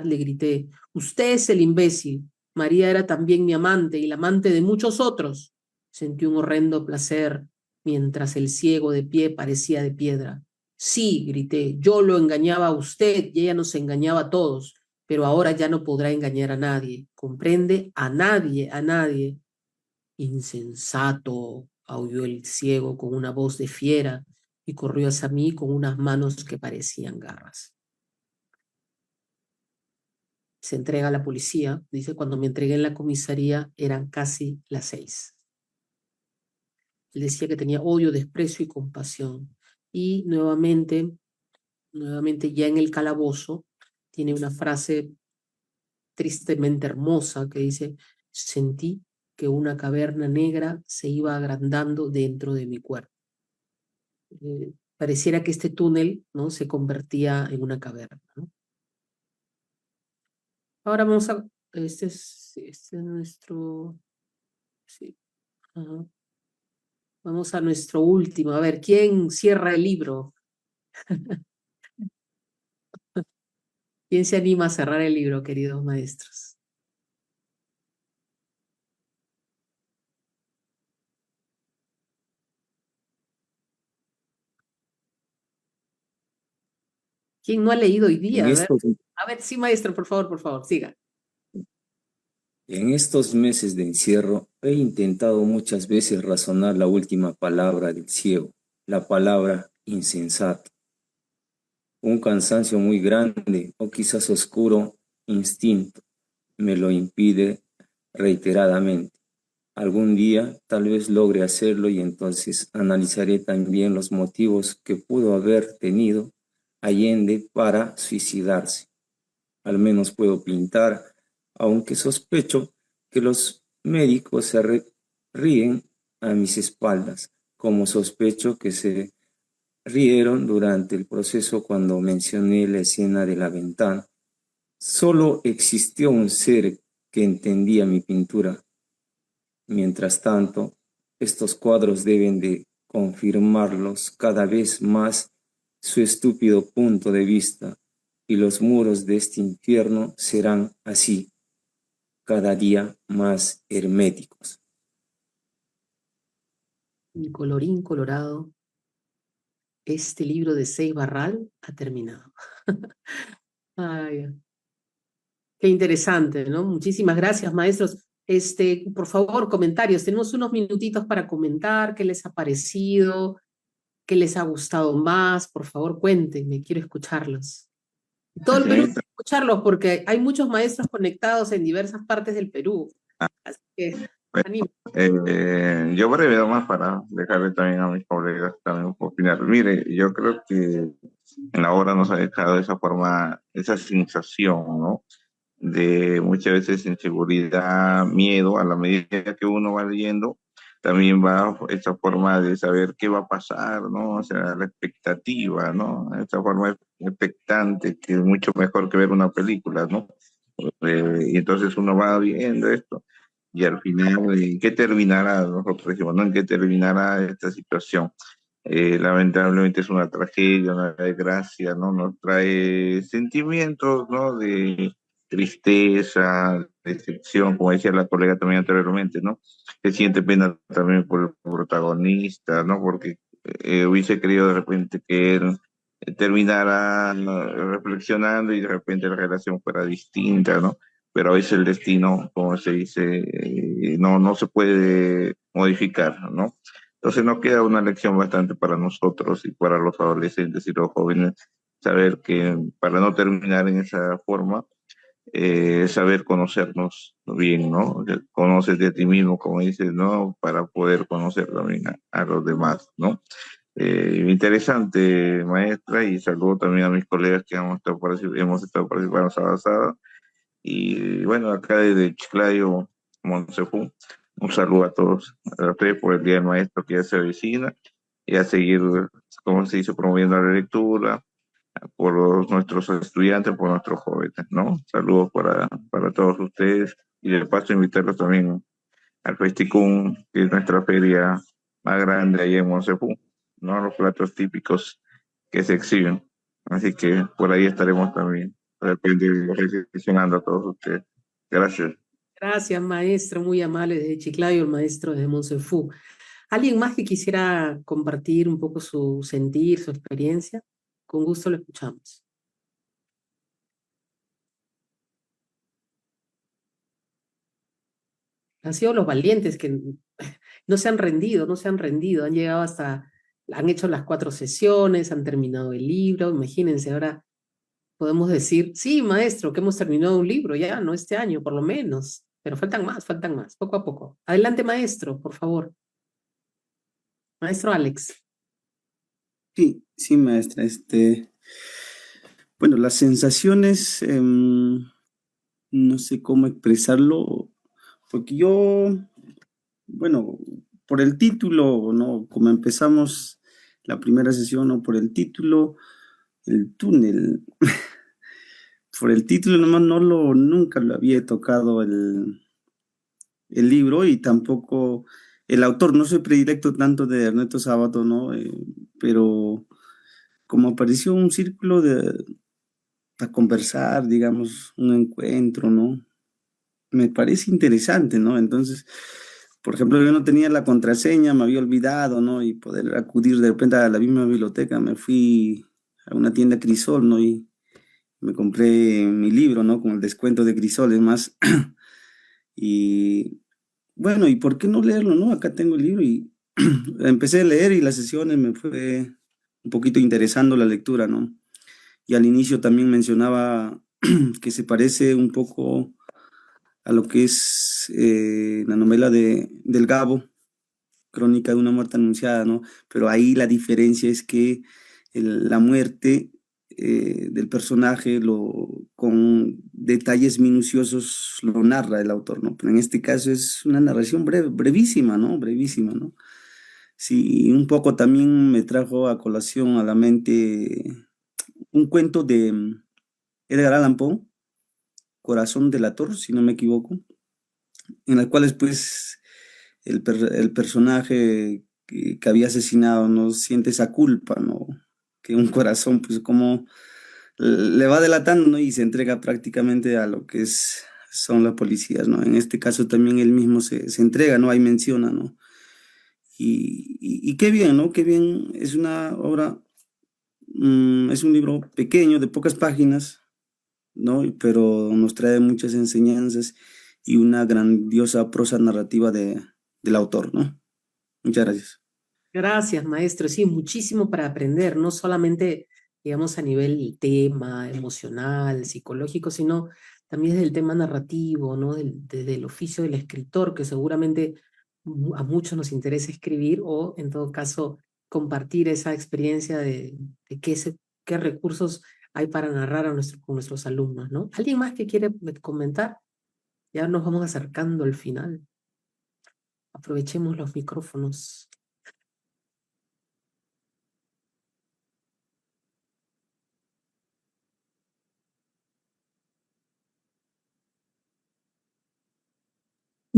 le grité. Usted es el imbécil. María era también mi amante y la amante de muchos otros. Sentí un horrendo placer mientras el ciego de pie parecía de piedra. Sí, grité, yo lo engañaba a usted y ella nos engañaba a todos, pero ahora ya no podrá engañar a nadie. ¿Comprende? A nadie, a nadie. Insensato, aulló el ciego con una voz de fiera y corrió hacia mí con unas manos que parecían garras. Se entrega a la policía, dice, cuando me entregué en la comisaría eran casi las 6. Él decía que tenía odio, desprecio y compasión. Y nuevamente ya en el calabozo, tiene una frase tristemente hermosa que dice, sentí que una caverna negra se iba agrandando dentro de mi cuerpo. Pareciera que este túnel, ¿no?, se convertía en una caverna, ¿no? Ahora vamos a... Este es nuestro... Sí. Ajá. Vamos a nuestro último. A ver, ¿quién cierra el libro? ¿Quién se anima a cerrar el libro, queridos maestros? ¿Quién no ha leído hoy día? En estos, A ver, sí, maestro, por favor, siga. en estos meses de encierro he intentado muchas veces razonar la última palabra del ciego, la palabra insensato. Un cansancio muy grande o quizás oscuro instinto me lo impide reiteradamente. Algún día tal vez logre hacerlo y entonces analizaré también los motivos que pudo haber tenido Allende para suicidarse. Al menos puedo pintar, aunque sospecho que los médicos se ríen a mis espaldas, como sospecho que se rieron durante el proceso cuando mencioné la escena de la ventana. Solo existió un ser que entendía mi pintura. Mientras tanto, estos cuadros deben de confirmarlos cada vez más su estúpido punto de vista, y los muros de este infierno serán así, cada día más herméticos. Y colorín colorado, este libro de Sey Barral ha terminado. Ay, qué interesante, ¿no? Muchísimas gracias, maestros. Por favor, comentarios. Tenemos unos minutitos para comentar qué les ha parecido, qué les ha gustado más. Por favor, cuéntenme, quiero escucharlos. Todo el Perú quiere escucharlos porque hay muchos maestros conectados en diversas partes del Perú. Así que, animo. Yo breve nomás para dejarle también a mis colegas también opinar. Mire, yo creo que en la obra nos ha dejado esa forma, esa sensación, ¿no? De muchas veces inseguridad, miedo, a la medida que uno va leyendo, también va esa forma de saber qué va a pasar, ¿no? O sea, la expectativa, ¿no? Esa forma expectante, que es mucho mejor que ver una película, ¿no? Y entonces uno va viendo esto y al final, ¿en qué terminará? Nosotros decimos, ¿no? ¿En qué terminará esta situación? Lamentablemente es una tragedia, una desgracia, ¿no? Nos trae sentimientos, ¿no? De tristeza, decepción, como decía la colega también anteriormente, ¿no? Se siente pena también por el protagonista, ¿no? Porque hubiese querido de repente que él terminara reflexionando y de repente la relación fuera distinta, ¿no? Pero a veces el destino, como se dice, no se puede modificar, ¿no? Entonces nos queda una lección bastante para nosotros y para los adolescentes y los jóvenes, saber que para no terminar en esa forma, saber conocernos bien, ¿no? Conoces de ti mismo, como dices, ¿no? Para poder conocer también a los demás, ¿no? Interesante, maestra, y saludo también a mis colegas que hemos estado participando la semana pasada. Y bueno, acá desde Chiclayo, Montefú, un saludo a todos, a ustedes por el Día del Maestro que ya se avecina, y a seguir, como se dice, promoviendo la lectura por nuestros estudiantes, por nuestros jóvenes, ¿no? Saludos para todos ustedes, y de paso invitarlos también al Festicún, que es nuestra feria más grande ahí en Montefú, ¿no? Los platos típicos que se exhiben. Así que por ahí estaremos también, de repente, reflexionando a todos ustedes. Gracias. Gracias, maestro, muy amable desde Chiclayo, el maestro desde Monsefú. ¿Alguien más que quisiera compartir un poco su sentir, su experiencia? Con gusto lo escuchamos. Han sido los valientes que no se han rendido, han llegado han hecho las 4 sesiones, han terminado el libro. Imagínense, ahora podemos decir, sí, maestro, que hemos terminado un libro ya, no este año, por lo menos, pero faltan más, poco a poco. Adelante, maestro, por favor. Maestro Alex. Sí, maestra. Bueno, las sensaciones, no sé cómo expresarlo, porque yo, bueno, por el título, ¿no? Como empezamos la primera sesión, ¿no? Por el título, el túnel. Por el título nomás nunca lo había tocado el libro, y tampoco el autor. No soy predilecto tanto de Ernesto Sábato, ¿no? Pero como apareció un círculo conversar, digamos, un encuentro, ¿no? Me parece interesante, ¿no? Entonces, por ejemplo, yo no tenía la contraseña, me había olvidado, ¿no? Y poder acudir de repente a la misma biblioteca, me fui a una tienda Crisol, ¿no? Y me compré mi libro, ¿no? Con el descuento de Crisol, es más. Y bueno, ¿y por qué no leerlo, no? Acá tengo el libro y empecé a leer y las sesiones me fue un poquito interesando la lectura, ¿no? Y al inicio también mencionaba que se parece un poco a lo que es la novela del Gabo, Crónica de una muerte anunciada, ¿no? Pero ahí la diferencia es que la muerte del personaje con detalles minuciosos lo narra el autor, ¿no? Pero en este caso es una narración brevísima, ¿no? Brevísima, ¿no? Sí, un poco también me trajo a colación a la mente un cuento de Edgar Allan Poe, Corazón delator, si no me equivoco, en el cual pues el personaje que había asesinado no siente esa culpa, ¿no? Que un corazón pues como le va delatando, ¿no? Y se entrega prácticamente a lo que son las policías, ¿no? En este caso también él mismo se entrega, ¿no? Ahí menciona, ¿no? Y qué bien, ¿no? Qué bien, es una obra, es un libro pequeño, de pocas páginas, ¿no? Pero nos trae muchas enseñanzas y una grandiosa prosa narrativa del autor, ¿no? Muchas gracias. Gracias, maestro. Sí, muchísimo para aprender, no solamente, digamos, a nivel tema emocional, psicológico, sino también desde el tema narrativo, ¿no? Desde el oficio del escritor, que seguramente a muchos nos interesa escribir o, en todo caso, compartir esa experiencia de qué recursos hay para narrar con nuestros alumnos, ¿no? ¿Alguien más que quiere comentar? Ya nos vamos acercando al final. Aprovechemos los micrófonos.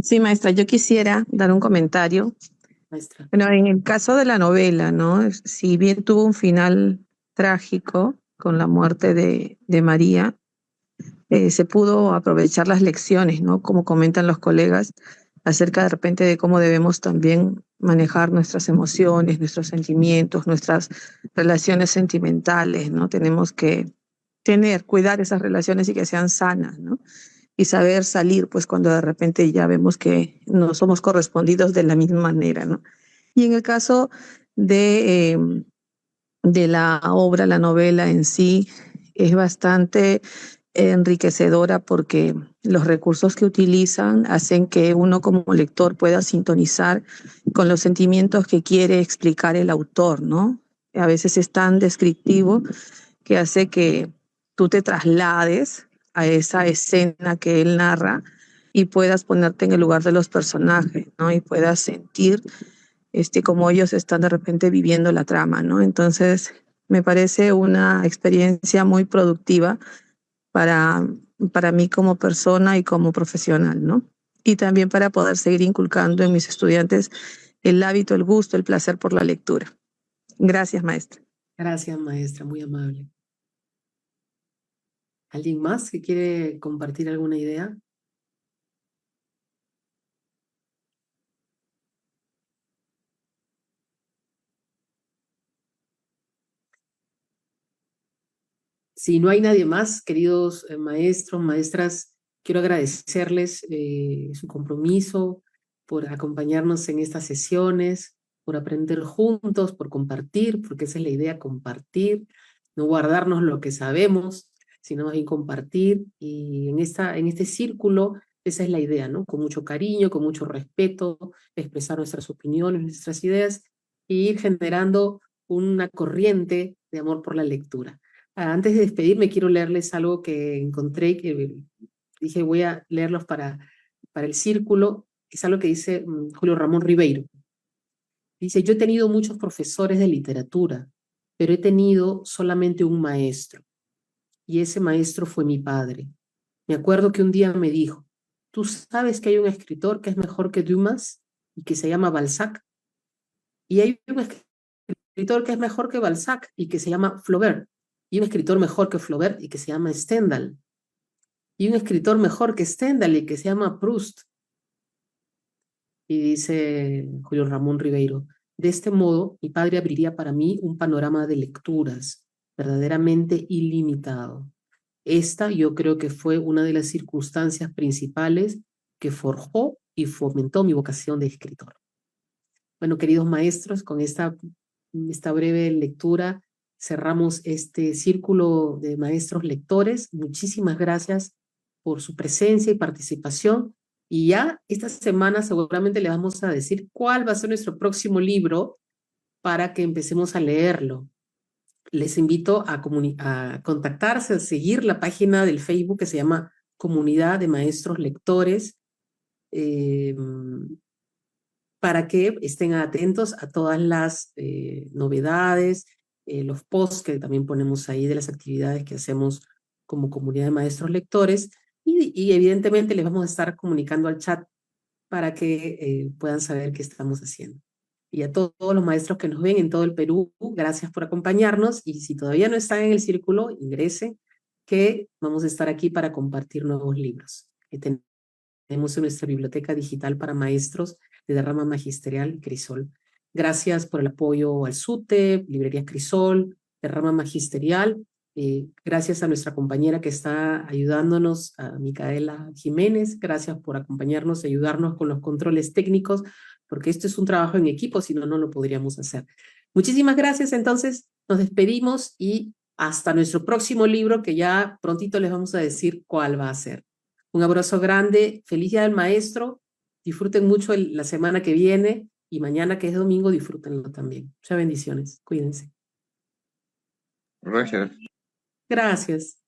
Sí, maestra, yo quisiera dar un comentario. Maestra. Bueno, en el caso de la novela, ¿no? Si bien tuvo un final trágico con la muerte de María, se pudo aprovechar las lecciones, ¿no? Como comentan los colegas, acerca de repente de cómo debemos también manejar nuestras emociones, nuestros sentimientos, nuestras relaciones sentimentales, ¿no? Tenemos que cuidar esas relaciones y que sean sanas, ¿no? Y saber salir, pues cuando de repente ya vemos que no somos correspondidos de la misma manera, ¿no? Y en el caso de la obra, la novela en sí, es bastante enriquecedora porque los recursos que utilizan hacen que uno como lector pueda sintonizar con los sentimientos que quiere explicar el autor, ¿no? A veces es tan descriptivo que hace que tú te traslades a esa escena que él narra y puedas ponerte en el lugar de los personajes, ¿no? Y puedas sentir como ellos están de repente viviendo la trama, ¿no? Entonces, me parece una experiencia muy productiva para, para mí como persona y como profesional, ¿no? Y también para poder seguir inculcando en mis estudiantes el hábito, el gusto, el placer por la lectura. Gracias, maestra. Gracias, maestra, muy amable. ¿Alguien más que quiere compartir alguna idea? Si no hay nadie más, queridos maestros, maestras, quiero agradecerles su compromiso por acompañarnos en estas sesiones, por aprender juntos, por compartir, porque esa es la idea, compartir, no guardarnos lo que sabemos, sino más bien compartir. Y en este círculo, esa es la idea, ¿no? Con mucho cariño, con mucho respeto, expresar nuestras opiniones, nuestras ideas, e ir generando una corriente de amor por la lectura. Antes de despedirme, quiero leerles algo que encontré, que dije voy a leerlos para el círculo. Es algo que dice Julio Ramón Ribeiro. Dice, yo he tenido muchos profesores de literatura, pero he tenido solamente un maestro, y ese maestro fue mi padre. Me acuerdo que un día me dijo, ¿tú sabes que hay un escritor que es mejor que Dumas y que se llama Balzac? Y hay un escritor que es mejor que Balzac y que se llama Flaubert. y un escritor mejor que Flaubert y que se llama Stendhal, y un escritor mejor que Stendhal y que se llama Proust. Y dice Julio Ramón Ribeiro, de este modo mi padre abriría para mí un panorama de lecturas verdaderamente ilimitado. Esta yo creo que fue una de las circunstancias principales que forjó y fomentó mi vocación de escritor. Bueno, queridos maestros, con esta breve lectura cerramos este círculo de maestros lectores. Muchísimas gracias por su presencia y participación. Y ya esta semana seguramente le vamos a decir cuál va a ser nuestro próximo libro para que empecemos a leerlo. Les invito a contactarse, a seguir la página del Facebook que se llama Comunidad de Maestros Lectores, para que estén atentos a todas las novedades, los posts que también ponemos ahí de las actividades que hacemos como comunidad de maestros lectores, y evidentemente les vamos a estar comunicando al chat para que puedan saber qué estamos haciendo. Y a todos los maestros que nos ven en todo el Perú, gracias por acompañarnos, y si todavía no están en el círculo, ingresen, que vamos a estar aquí para compartir nuevos libros que tenemos en nuestra biblioteca digital para maestros de rama magisterial Crisol. Gracias por el apoyo al SUTE, Librería Crisol, de rama magisterial. Gracias a nuestra compañera que está ayudándonos, a Micaela Jiménez. Gracias por acompañarnos y ayudarnos con los controles técnicos, porque esto es un trabajo en equipo, si no, no lo podríamos hacer. Muchísimas gracias, entonces nos despedimos y hasta nuestro próximo libro, que ya prontito les vamos a decir cuál va a ser. Un abrazo grande, feliz Día del Maestro, disfruten mucho la semana que viene y mañana, que es domingo, disfrútenlo también. Muchas bendiciones, cuídense. Gracias. Gracias.